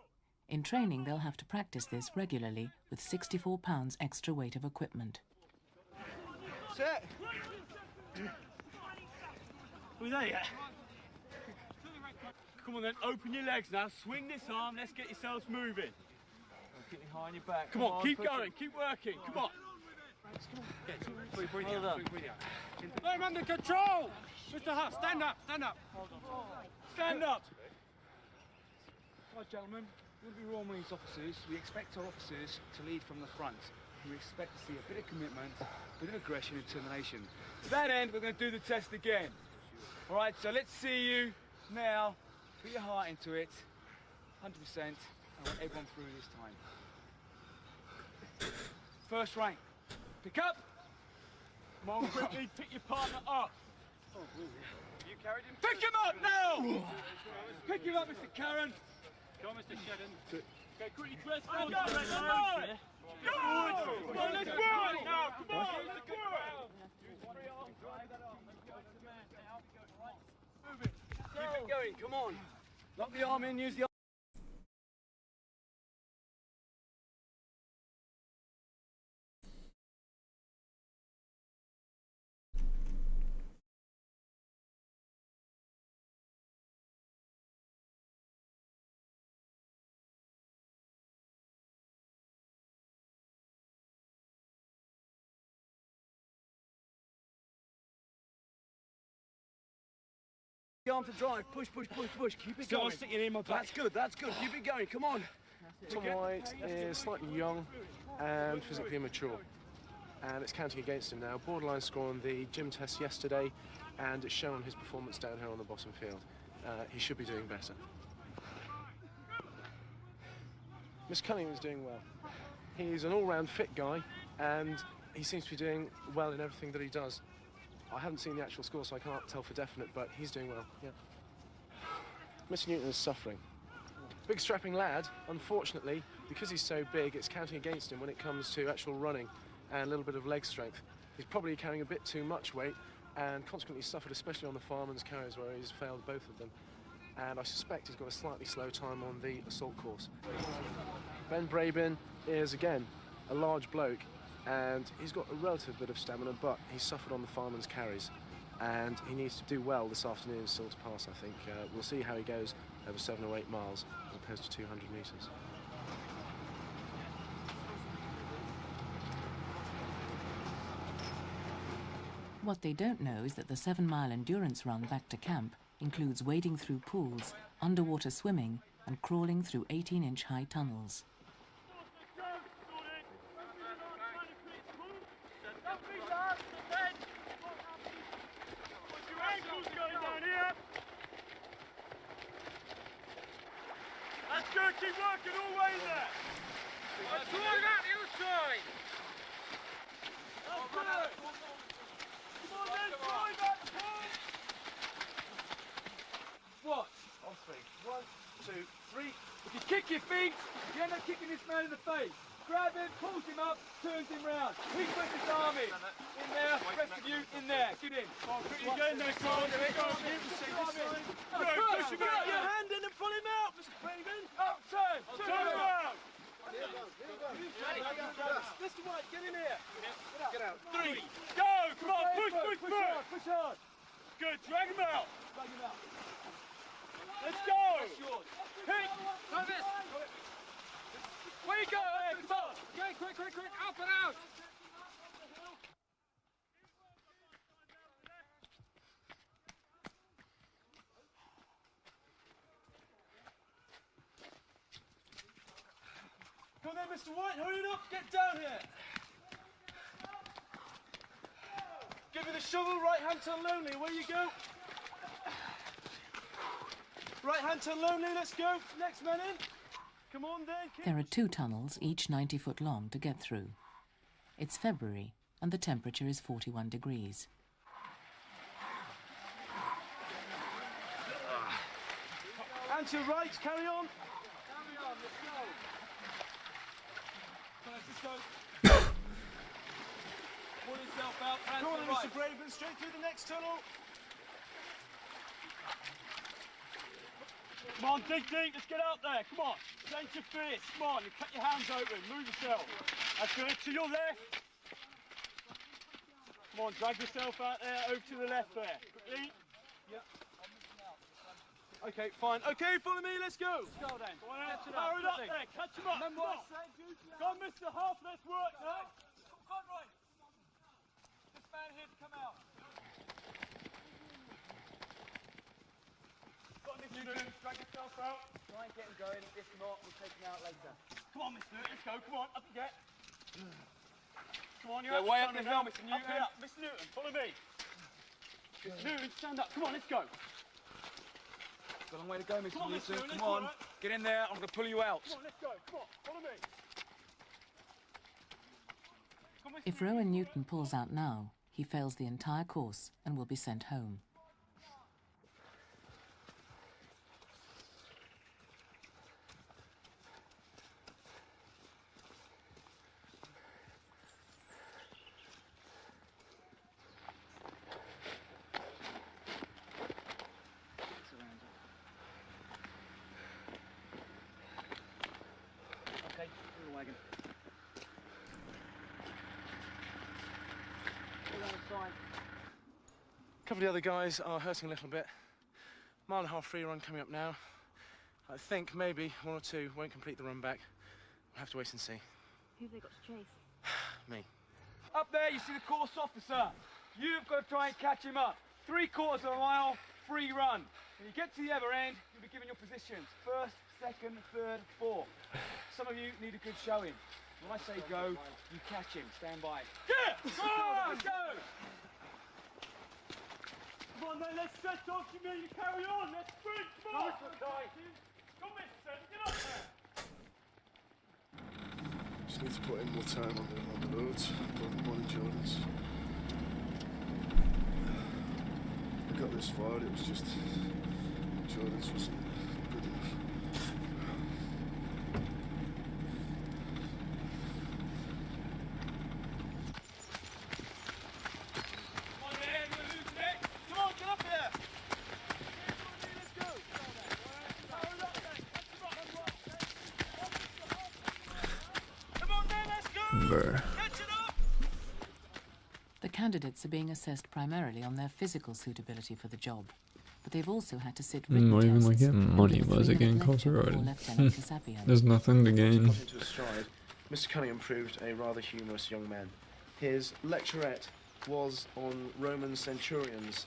In training, they'll have to practice this regularly with 64 pounds extra weight of equipment. Set. We're there yet? Come on then, open your legs now, swing this arm, let's get yourselves moving. Keep it high on your back. Come on, keep going, keep working, come on. Breathe out. I'm under control! Mr. Huff, stand up, stand up. Stand up. Right, gentlemen, we'll be Royal Marines officers. We expect our officers to lead from the front. We expect to see a bit of commitment, a bit of aggression and determination. To that end, we're going to do the test again. All right, so let's see you now. Put your heart into it, 100%. I want everyone through this time. First rank. Pick up. Come on, quickly, pick your partner up. You carried him. Pick him up now! Pick him up, Mr. Karen. Go on, Mr. Chillin. Okay, quickly, Chris. Go, go, go! Come on, let's work now! Come on, let's work! Move it. Keep it going, come on. Lock the arm in, use the arm. The arm to drive. Push, push, push, push. Keep it going. Stick it in my back. That's good, that's good. Keep it going, come on. Tom White is slightly young and physically immature, and it's counting against him now. Borderline score on the gym test yesterday, and it's shown his performance down here on the bottom field. He should be doing better. Miss Cunningham is doing well. He's an all-round fit guy, and he seems to be doing well in everything that he does. I haven't seen the actual score, so I can't tell for definite, but he's doing well, yeah. Mr. Newton is suffering. Big strapping lad, unfortunately, because he's so big, it's counting against him when it comes to actual running and a little bit of leg strength. He's probably carrying a bit too much weight and consequently suffered, especially on the fireman's carries where he's failed both of them. And I suspect he's got a slightly slow time on the assault course. Ben Brabin is, again, a large bloke, and he's got a relative bit of stamina, but he's suffered on the fireman's carries, and he needs to do well this afternoon still to pass, I think. We'll see how he goes over 7 or 8 miles as opposed to 200 metres. What they don't know is that the 7-mile endurance run back to camp includes wading through pools, underwater swimming, and crawling through 18-inch high tunnels. That's good, keep working all the way there. Let's go out the other side. That's good. Come on then, drive out the pool. Watch. On 3. 1, 2, 3. If you kick your feet, you end up kicking this man in the face. Grab him, pulls him up, turns him round. He puts his arm in. In there, rest of you in there. Get in. Oh, quickly get in there, Carl. Go, push him out. Your hand in and pull him out, Mr. Brabin. Up, turn around. Mr. White, get in here. Get out. 3. Go, come on, push hard. Push hard. Good, drag him out. Drag him out. Let's go. That's yours. Pick. Like this. Where you go? Hey, come on. Okay, quick. Up and out. Come on then, Mr. White, hurry it up, get down here. Give me the shovel, right hand turn lonely, away you go. Right hand turn lonely, let's go. Next man in. Come on then. There are 2 tunnels, each 90 foot long, to get through. It's February, and the temperature is 41 degrees. And to your right, carry on. Carry on, let's go. Let's go. Pull yourself out, hands to the right. Mr. Brabin, straight through the next tunnel. Come on, dig deep, let's get out there, come on. Clench your fists, come on, you cut your hands open, move yourself. That's good, to your left. Come on, drag yourself out there, over to the left there. Quickly. Yep. Okay, fine. Okay, follow me, let's go. Let's go then. Power it up there, catch him up. Come on. Go on, Mr. Huff, let's work now. Come on, right. This man here to come out. Got Mr. Newton, drag yourself out. Try and get him going, if not, we'll take him out later. Come on, Mr. Newton, let's go, come on, up you get. Come on, you're way up the hill, Mr. Newton. Up, Mr. Newton, follow me. Mr. Newton, stand up, come on, let's go. Got a long way to go, Mr. Newton. Come on, get in there. I'm going to pull you out. Come on, let's go. Come on, follow me. If Rowan Newton pulls out now, he fails the entire course and will be sent home. A couple of the other guys are hurting a little bit. Mile and a half free run coming up now. I think maybe one or two won't complete the run back. We'll have to wait and see. Who've they got to chase? Me. Up there, you see the course officer. You've got to try and catch him up. 3/4 of a mile, free run. When you get to the other end, you'll be given your positions. First, second, third, fourth. Some of you need a good showing. When I say go, you catch him. Stand by. Get! Go on, go! Come on then, let's set off. You mean you carry on. Let's sprint. Come on. Come on, get up there. Just need to put in more time on the roads. Good morning, Jordans. I got this far, it was just Jordans wasn't good enough. Come on, man, we're losing it. Come on, get up there. Let's go. Come on, then, let's go. Bruh. The candidates are being assessed primarily on their physical suitability for the job, but they've also had to sit written Not even like tests, getting money including a was it 3-minute getting lecture before copyrighted? Lieutenant Kasabian. There's nothing to gain. Got into a stride. Mr. Cunningham proved a rather humorous young man. His lecturette was on Roman centurions.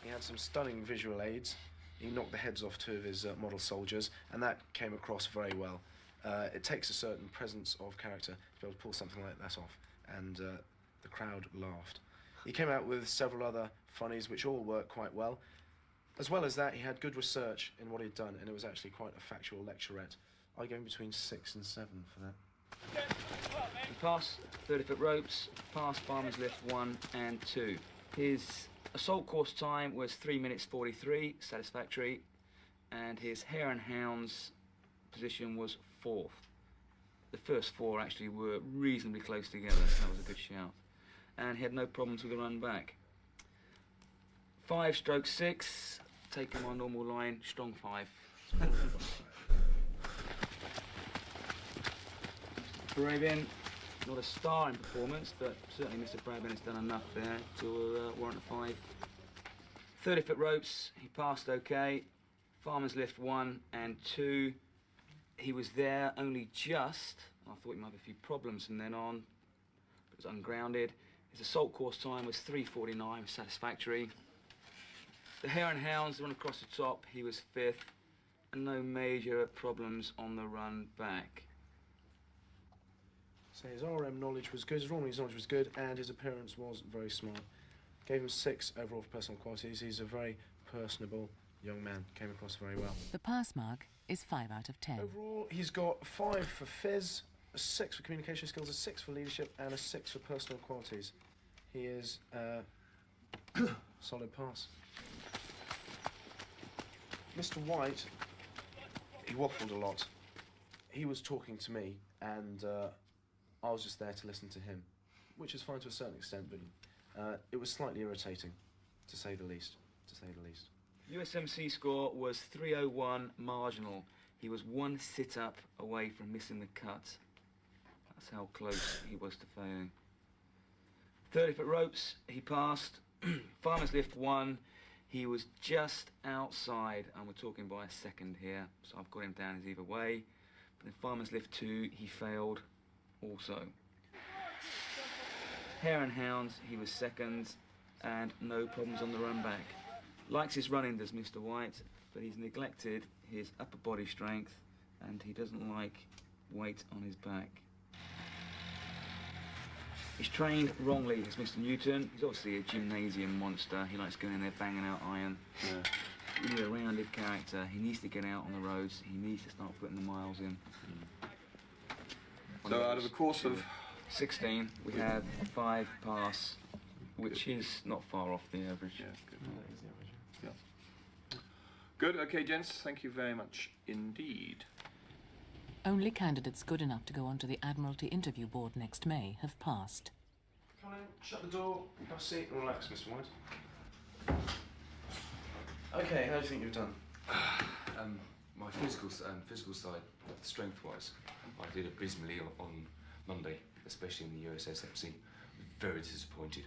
He had some stunning visual aids. He knocked the heads off 2 of his model soldiers, and that came across very well. It takes a certain presence of character to be able to pull something like that off, and the crowd laughed. He came out with several other funnies which all worked quite well. As well as that, he had good research in what he'd done, and it was actually quite a factual lecturette. I gave him between 6 and 7 for that. He passed 30-foot ropes, passed farmer's lift 1 and 2. His assault course time was 3 minutes 43, satisfactory, and his hare and hounds position was 4th. The first 4 actually were reasonably close together, so that was a good shout. And he had no problems with the run back. 5/6, taking my normal line, strong 5. Brabin, not a star in performance, but certainly Mr. Brabin has done enough there to warrant a 5. 30-foot ropes, he passed okay. Farmer's lift 1 and 2. He was there only just. I thought he might have a few problems from then on, but it was ungrounded. His assault course time was 3:49, satisfactory. The hare and hounds run across the top. He was 5th, and no major problems on the run back. So his RM knowledge was good, his running knowledge was good, and his appearance was very smart. Gave him 6 overall for personal qualities. He's a very personable young man. Came across very well. The pass mark is 5 out of 10. Overall, he's got 5 for phys, a 6 for communication skills, a 6 for leadership, and a 6 for personal qualities. He is solid pass. Mr. White, he waffled a lot. He was talking to me, and I was just there to listen to him, which is fine to a certain extent, but it was slightly irritating, to say the least. USMC score was 301 marginal. He was 1 sit-up away from missing the cut. That's how close he was to failing. 30-foot ropes, he passed. Farmer's lift 1, he was just outside, and we're talking by a second here, so I've got him down as either way. But in Farmer's lift 2, he failed also. Hare and hounds, he was 2nd, and no problems on the run back. Likes his running, does Mr. White, but he's neglected his upper body strength, and he doesn't like weight on his back. He's trained wrongly, as Mr. Newton. He's obviously a gymnasium monster. He likes going in there banging out iron. Yeah. He's a rounded character. He needs to get out on the roads. He needs to start putting the miles in. So out of a course of 16, we have 5 pass, which is not far off the average. Yeah, good. Yeah. Good. Okay, gents. Thank you very much indeed. Only candidates good enough to go onto the Admiralty interview board next May have passed. Come on in, shut the door, have a seat and relax, Mr. White. Okay, how do you think you've done? My physical side, strength-wise, I did abysmally on Monday, especially in the USSMC. Very disappointed.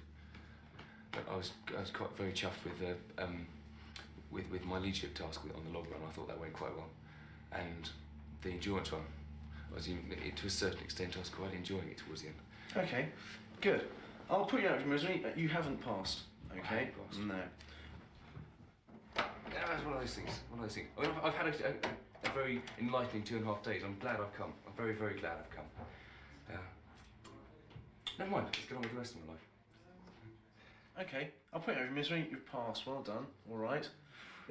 but I was quite very chuffed with my leadership task on the log run. I thought that went quite well, and the endurance run, to a certain extent, I was quite enjoying it towards the end. Okay, good. I'll put you out of your misery. You haven't passed. Okay. I haven't passed. No. Yeah, that's one of those things. One of those things. I mean, I've had a very enlightening 2.5 days. I'm glad I've come. I'm very, very glad I've come. Never mind. Let's get on with the rest of my life. Okay, I'll put you out of your misery. You've passed. Well done. All right.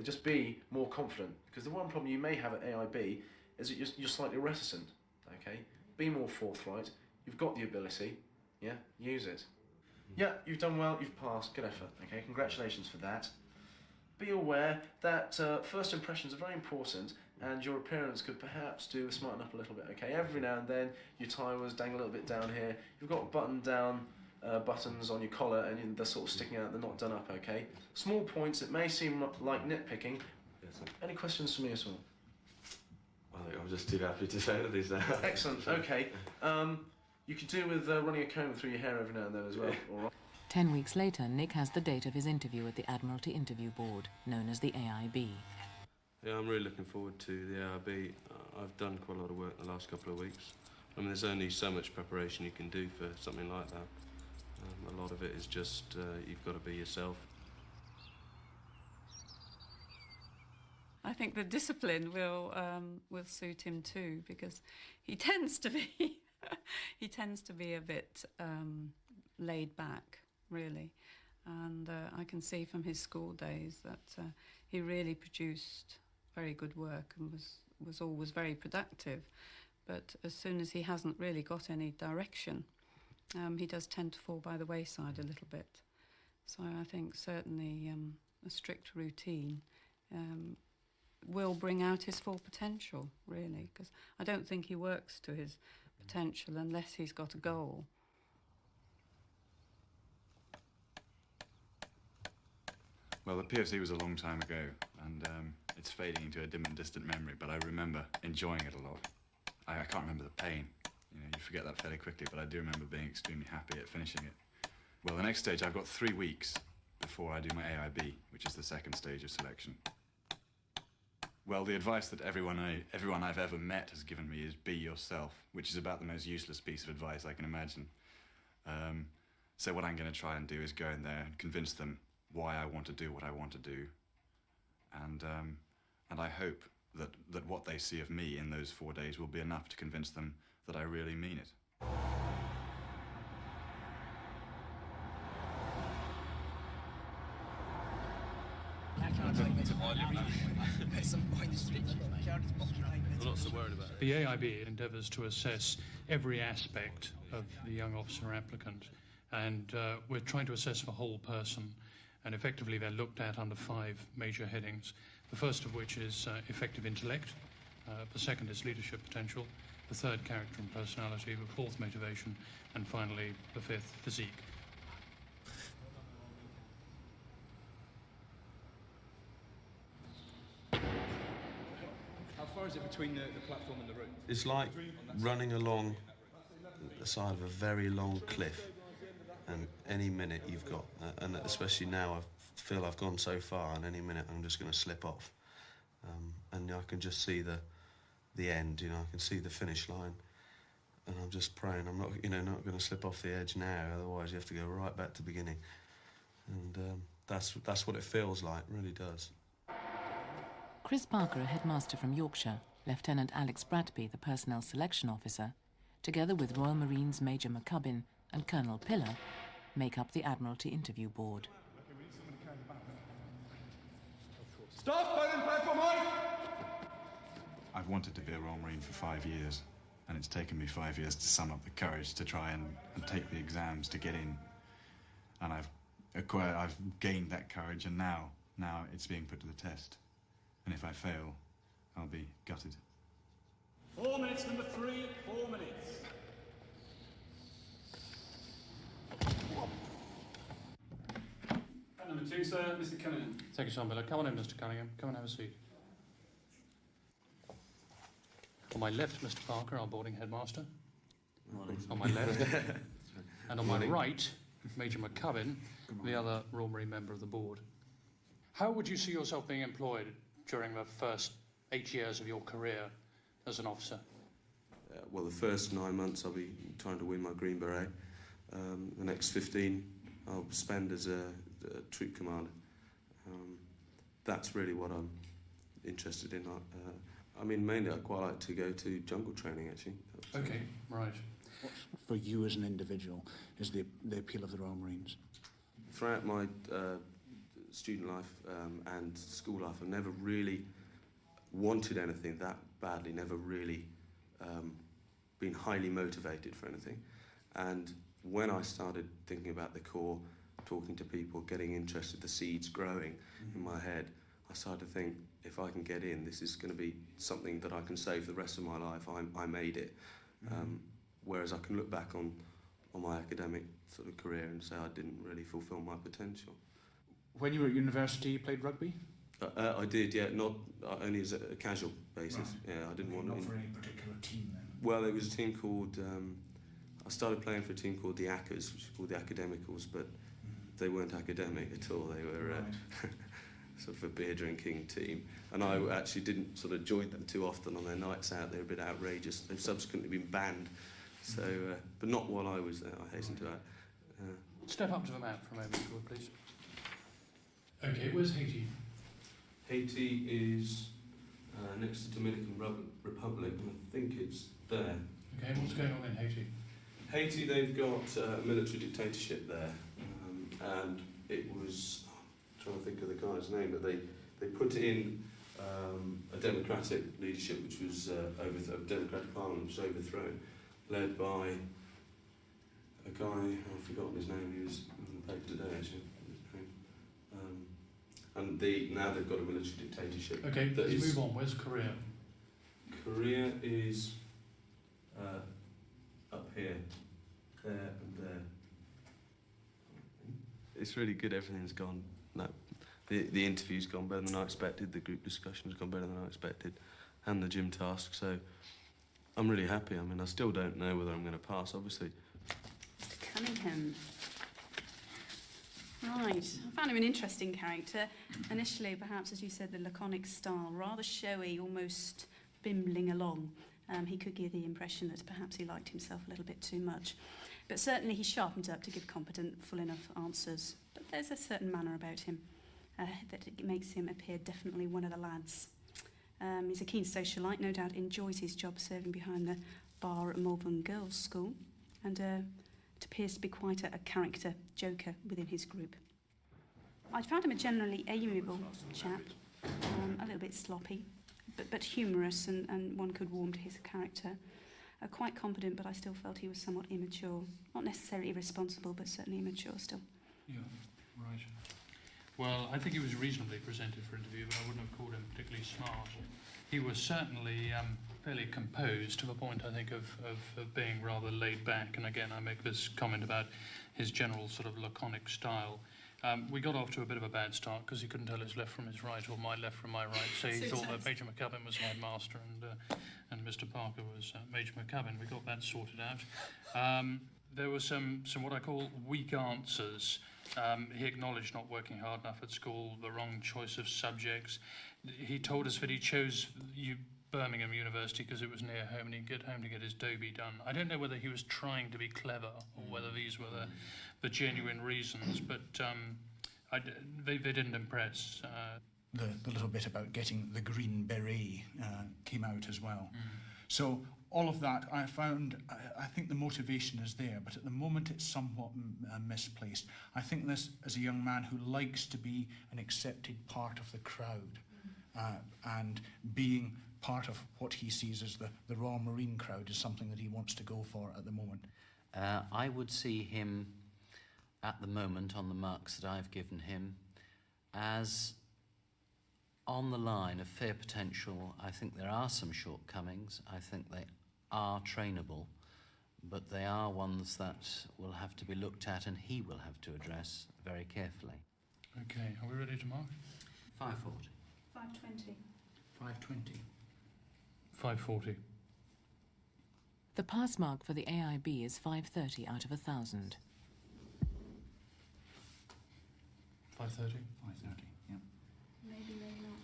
Just be more confident, because the one problem you may have at AIB is that you're slightly reticent. Okay. Be more forthright. You've got the ability. Yeah. Use it. Yeah. You've done well. You've passed. Good effort. Okay. Congratulations for that. Be aware that first impressions are very important, and your appearance could perhaps do smarten up a little bit. Okay. Every now and then your tie was dangle a little bit down here. You've got buttoned down buttons on your collar, and they're sort of sticking out. They're not done up. Okay. Small points. It may seem like nitpicking. Yes, sir. Any questions for me at all? I think I'm just too happy to say anything now. Excellent. Okay. You could do with running a comb through your hair every now and then as well. All right. 10 weeks later, Nick has the date of his interview at the Admiralty Interview Board, known as the AIB. Yeah, I'm really looking forward to the ARB. I've done quite a lot of work the last couple of weeks. I mean, there's only so much preparation you can do for something like that. A lot of it is just you've got to be yourself. I think the discipline will suit him too, because he tends to be a bit laid back, really, and I can see from his school days that he really produced very good work and was always very productive. But as soon as he hasn't really got any direction, he does tend to fall by the wayside a little bit. So I think certainly a strict routine will bring out his full potential, really, because I don't think he works to his potential unless he's got a goal. Well, the PFC was a long time ago, and it's fading into a dim and distant memory, but I remember enjoying it a lot. I can't remember the pain. You know, you forget that fairly quickly, but I do remember being extremely happy at finishing it. Well, the next stage, I've got 3 weeks before I do my AIB, which is the second stage of selection. Well, the advice that everyone I've ever met has given me is be yourself, which is about the most useless piece of advice I can imagine. So what I'm going to try and do is go in there and convince them why I want to do what I want to do, and I hope that what they see of me in those 4 days will be enough to convince them that I really mean it. I'm not so worried about it. The AIB endeavours to assess every aspect of the young officer applicant, and we're trying to assess the whole person, and effectively they're looked at under 5 major headings. The first of which is effective intellect, the second is leadership potential, the third character and personality, the fourth motivation, and finally the fifth physique. How far is it between the platform and the room? It's like running along the side of a very long cliff, and any minute you've got, and especially now I feel I've gone so far, and any minute I'm just going to slip off. And I can just see the end, you know, I can see the finish line, and I'm just praying I'm not going to slip off the edge now, otherwise you have to go right back to the beginning. And that's what it feels like, it really does. Chris Parker, a headmaster from Yorkshire, Lieutenant Alex Bratby, the personnel selection officer, together with Royal Marines Major McCubbin and Colonel Pillar, make up the Admiralty Interview Board. Stop! Burn in platform height! I've wanted to be a Royal Marine for 5 years, and it's taken me 5 years to sum up the courage to try and take the exams to get in. And I've gained that courage, and now it's being put to the test. And if I fail, I'll be gutted. 4 minutes, number 3, 4 minutes. Number 2, sir, Mr. Cunningham. Thank you, Miller. Come on in, Mr. Cunningham. Come and have a seat. On my left, Mr. Parker, our boarding headmaster. Morning. On my left. And on my right, Major McCubbin, the other Royal Marine member of the board. How would you see yourself being employed during the first 8 years of your career as an officer? Well, the first 9 months I'll be trying to win my Green Beret. The next 15 I'll spend as a troop commander. That's really what I'm interested in. I mean, mainly I'd quite like to go to jungle training, actually. Okay, right. What, for you as an individual, is the appeal of the Royal Marines? Throughout my student life and school life, I've never really wanted anything that badly, never really been highly motivated for anything. And when I started thinking about the Corps, talking to people, getting interested, the seeds growing in my head, I started to think, if I can get in, this is going to be something that I can say for the rest of my life. I made it. Whereas I can look back on my academic sort of career and say I didn't really fulfil my potential. When you were at university, you played rugby? I did, yeah, not only as a casual basis. Right. Yeah, I didn't want Not to. for any particular team then? Well, there was a team called. I started playing for a team called the Accas, which is called the Academicals, but they weren't academic at all. They were sort of a beer drinking team, and I actually didn't sort of join them too often on their nights out. They were a bit outrageous. They've subsequently been banned, so but not while I was there. I hasten to add. Step up to the map for a moment, if you would, please. Okay, where's Haiti? Haiti is next to Dominican Republic, and I think it's there. Okay, what's going on in Haiti? Haiti, they've got a military dictatorship there, and it was, I'm trying to think of the guy's name, but they put in a democratic leadership, which was a democratic parliament, which was overthrown, led by a guy, I've forgotten his name, he was in the paper today actually. And now they've got a military dictatorship. Okay, let's move on. Where's Korea? Korea is up here, there and there. It's really good, everything's gone. No, the interview's gone better than I expected, the group discussion's gone better than I expected, and the gym task, so I'm really happy. I mean, I still don't know whether I'm going to pass, obviously. Mr. Cunningham. Right, I found him an interesting character. Initially, perhaps, as you said, the laconic style, rather showy, almost bimbling along. He could give the impression that perhaps he liked himself a little bit too much. But certainly he sharpened up to give competent, full enough answers. But there's a certain manner about him that it makes him appear definitely one of the lads. He's a keen socialite, no doubt enjoys his job serving behind the bar at Malvern Girls' School, and it appears to be quite a character joker within his group. I found him a generally amiable chap, a little bit sloppy, but humorous, and one could warm to his character. Quite competent, but I still felt he was somewhat immature. Not necessarily irresponsible, but certainly immature still. Yeah, right. Well, I think he was reasonably presented for interview, but I wouldn't have called him particularly smart. He was certainly fairly composed, to the point, I think, of being rather laid back. And again, I make this comment about his general sort of laconic style. We got off to a bit of a bad start because he couldn't tell his left from his right, or my left from my right. So he thought that Major McCubbin was headmaster and Mr. Parker was Major McCubbin. We got that sorted out. There were some what I call weak answers. He acknowledged not working hard enough at school, the wrong choice of subjects. He told us that he chose Birmingham University because it was near home and he'd get home to get his Dobie done. I don't know whether he was trying to be clever or whether these were the genuine reasons, but they didn't impress. The little bit about getting the Green Beret came out as well. So all of that, I found, I think the motivation is there, but at the moment it's somewhat misplaced. I think this, as a young man who likes to be an accepted part of the crowd, and being part of what he sees as the Royal Marine crowd is something that he wants to go for at the moment. I would see him at the moment, on the marks that I've given him, as on the line of fair potential. I think there are some shortcomings. I think they are trainable, but they are ones that will have to be looked at and he will have to address very carefully. Okay, are we ready to mark? 540. 520. 520. 540. The pass mark for the AIB is 530 out of 1,000. 5:30? 5:30, yeah. Maybe, maybe not.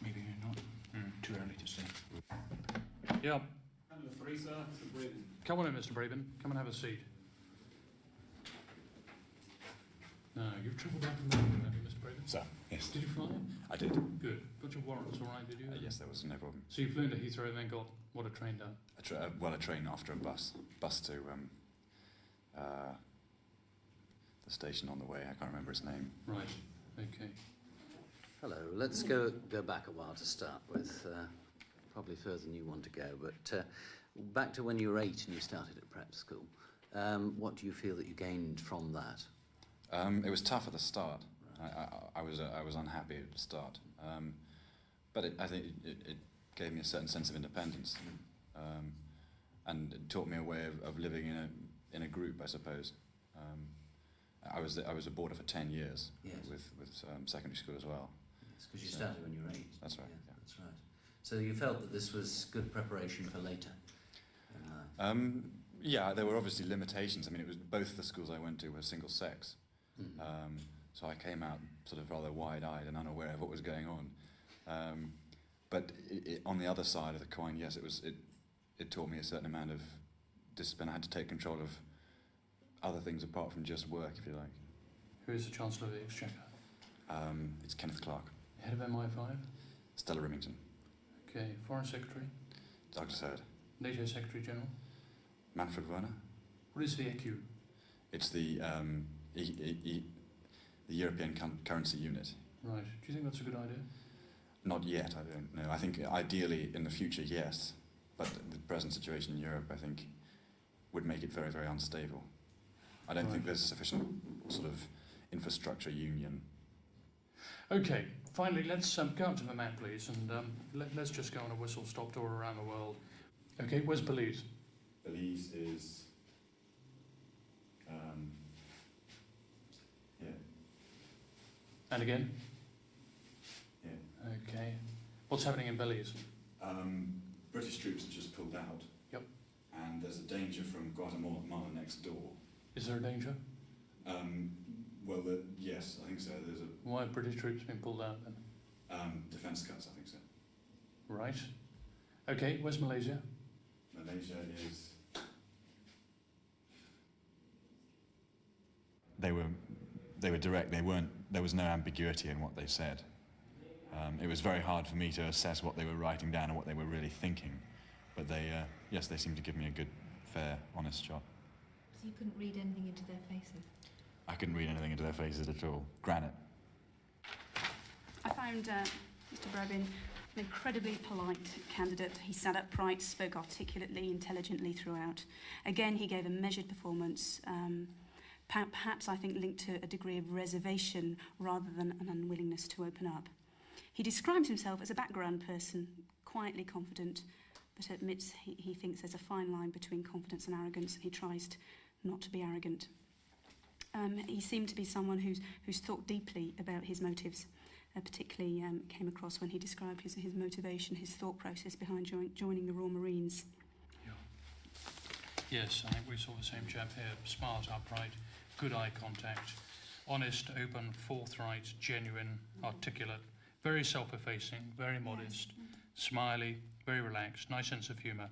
Maybe not. Too early to say. Yeah. Number 3, sir, Mr. Braben. Come on in, Mr. Braben. Come and have a seat. Now, you've travelled back from London, have you, Mr. Braben? Sir, yes. Did you fly? I did. Good. Got your warrants all right, did you? Yes, there was no problem. So you flew into Heathrow and then got, what, a train down? A train after a bus. Bus to the station on the way. I can't remember its name. Right. Okay. Hello. Let's go back a while to start with. Probably further than you want to go, but back to when you were 8 and you started at prep school. What do you feel that you gained from that? It was tough at the start. I was unhappy at the start, but I think it gave me a certain sense of independence, and it taught me a way of living in a group, I suppose. I was a boarder for 10 years. Yes. with secondary school as well. Yes, because you started when you were 8. That's right. Yeah, that's right. So you felt that this was good preparation for later in life? Yeah, there were obviously limitations. I mean, it was both the schools I went to were single sex. So I came out sort of rather wide-eyed and unaware of what was going on. But on the other side of the coin, yes, it taught me a certain amount of discipline. I had to take control of other things apart from just work, if you like. Who is the Chancellor of the Exchequer? It's Kenneth Clark. Head of MI5? Stella Remington. Okay. Foreign Secretary? Douglas Hurd. NATO Secretary General? Manfred Werner. What is the ECU? It's the European Currency Unit. Right. Do you think that's a good idea? Not yet, I don't know. I think ideally in the future, yes. But the present situation in Europe, I think, would make it very, very unstable. I don't think there's sufficient sort of infrastructure union. Okay, finally, let's go up to the map, please, and let's just go on a whistle-stop tour around the world. Okay, where's Belize? Belize is... yeah. And again? Yeah. Okay. What's happening in Belize? British troops have just pulled out. Yep. And there's a danger from Guatemala next door. Is there a danger? Well, yes, I think so. There's a... Why have British troops been pulled out then? Defence cuts, I think so. Right. Okay, where's Malaysia? Malaysia is... They were direct. There was no ambiguity in what they said. It was very hard for me to assess what they were writing down and what they were really thinking. But yes, they seemed to give me a good, fair, honest shot. So you couldn't read anything into their faces? I couldn't read anything into their faces at all. Granite. I found Mr. Brabin an incredibly polite candidate. He sat upright, spoke articulately, intelligently throughout. Again, he gave a measured performance, perhaps I think linked to a degree of reservation rather than an unwillingness to open up. He describes himself as a background person, quietly confident, but admits he thinks there's a fine line between confidence and arrogance, and he tries not to be arrogant. He seemed to be someone who's thought deeply about his motives, particularly came across when he described his motivation, his thought process behind joining the Royal Marines. Yeah. Yes, I think we saw the same chap here. Smart, upright, good eye contact, honest, open, forthright, genuine, articulate, very self-effacing, very modest, smiley, very relaxed, nice sense of humour.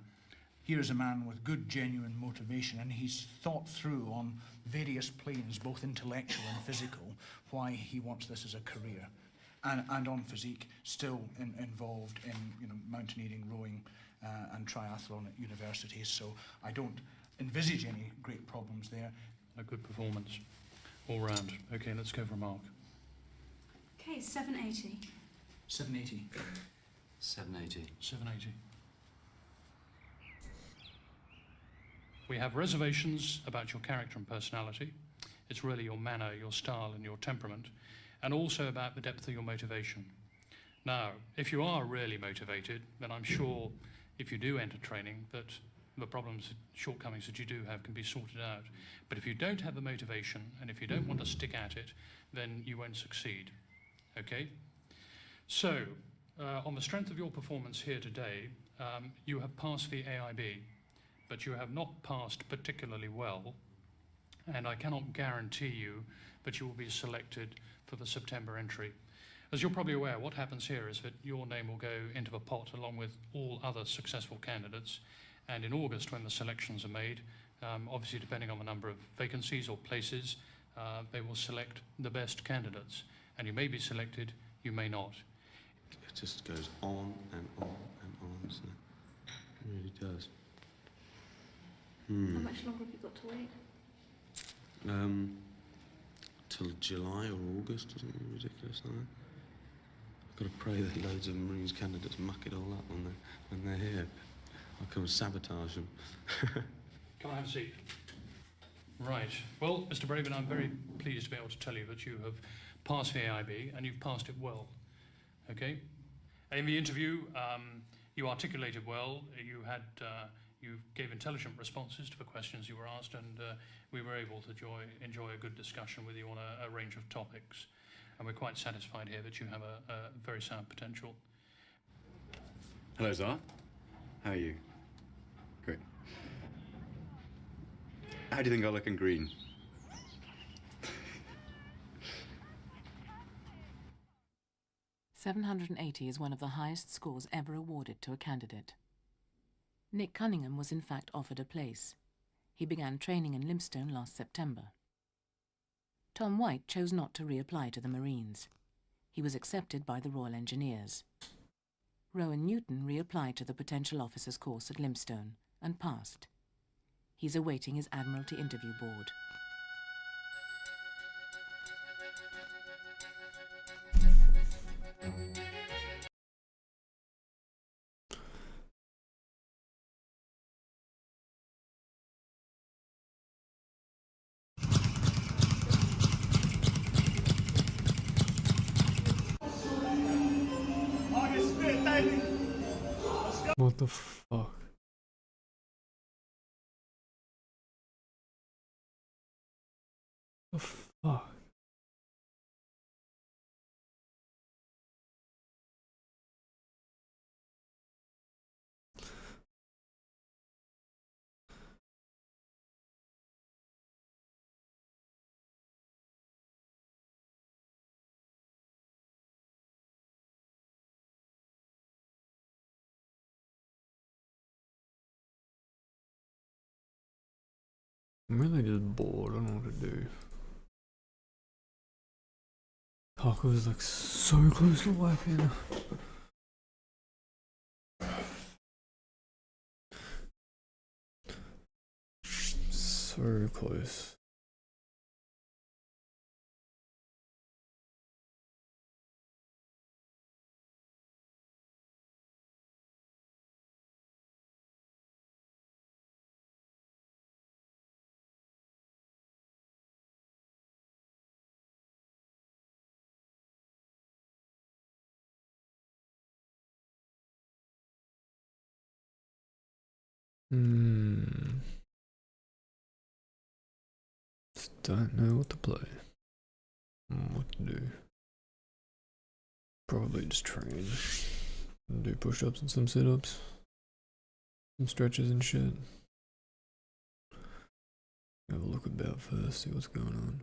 Here's a man with good, genuine motivation, and he's thought through on various planes, both intellectual and physical, why he wants this as a career. And on physique, still involved in mountaineering, rowing, and triathlon at universities. So I don't envisage any great problems there. A good performance all round. Okay, let's go for a mark. Okay, 780. 780. 780. 780. We have reservations about your character and personality. It's really your manner, your style, and your temperament, and also about the depth of your motivation. Now, if you are really motivated, then I'm sure if you do enter training that the problems, shortcomings that you do have can be sorted out. But if you don't have the motivation, and if you don't want to stick at it, then you won't succeed. Okay? So, on the strength of your performance here today, you have passed the AIB, but you have not passed particularly well and I cannot guarantee you that you will be selected for the September entry. As you're probably aware, what happens here is that your name will go into the pot along with all other successful candidates, and in August, when the selections are made, obviously depending on the number of vacancies or places, they will select the best candidates, and you may be selected, you may not. It just goes on and on and on, doesn't it? It really does. How much longer have you got to wait? Till July or August or something ridiculous like that. I've got to pray that loads of Marines candidates muck it all up when they're here. I'll come and sabotage them. Can I have a seat? Right. Well, Mr. Braben, I'm very pleased to be able to tell you that you have passed the AIB and you've passed it well. Okay? In the interview, you articulated well. You gave intelligent responses to the questions you were asked, and we were able to enjoy a good discussion with you on a range of topics. And we're quite satisfied here that you have a very sound potential. Hello, Zara. How are you? Great. How do you think I look in green? .780 is one of the highest scores ever awarded to a candidate. Nick Cunningham was in fact offered a place. He began training in Limestone last September. Tom White chose not to reapply to the Marines. He was accepted by the Royal Engineers. Rowan Newton reapplied to the Potential Officers course at Limestone and passed. He's awaiting his Admiralty interview board. What the fuck? The fuck? I'm really just bored, I don't know what to do. Taco was like so close to wiping. So close. Just don't know what to play. What to do. Probably just train. Do push-ups and some sit-ups. Some stretches and shit. Have a look about first, see what's going on.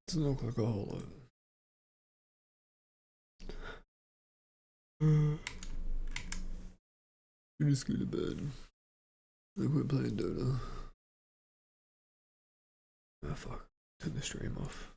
Doesn't look like a whole lot. You just go to bed. I quit playing Dota. Ah, fuck. Turn the stream off.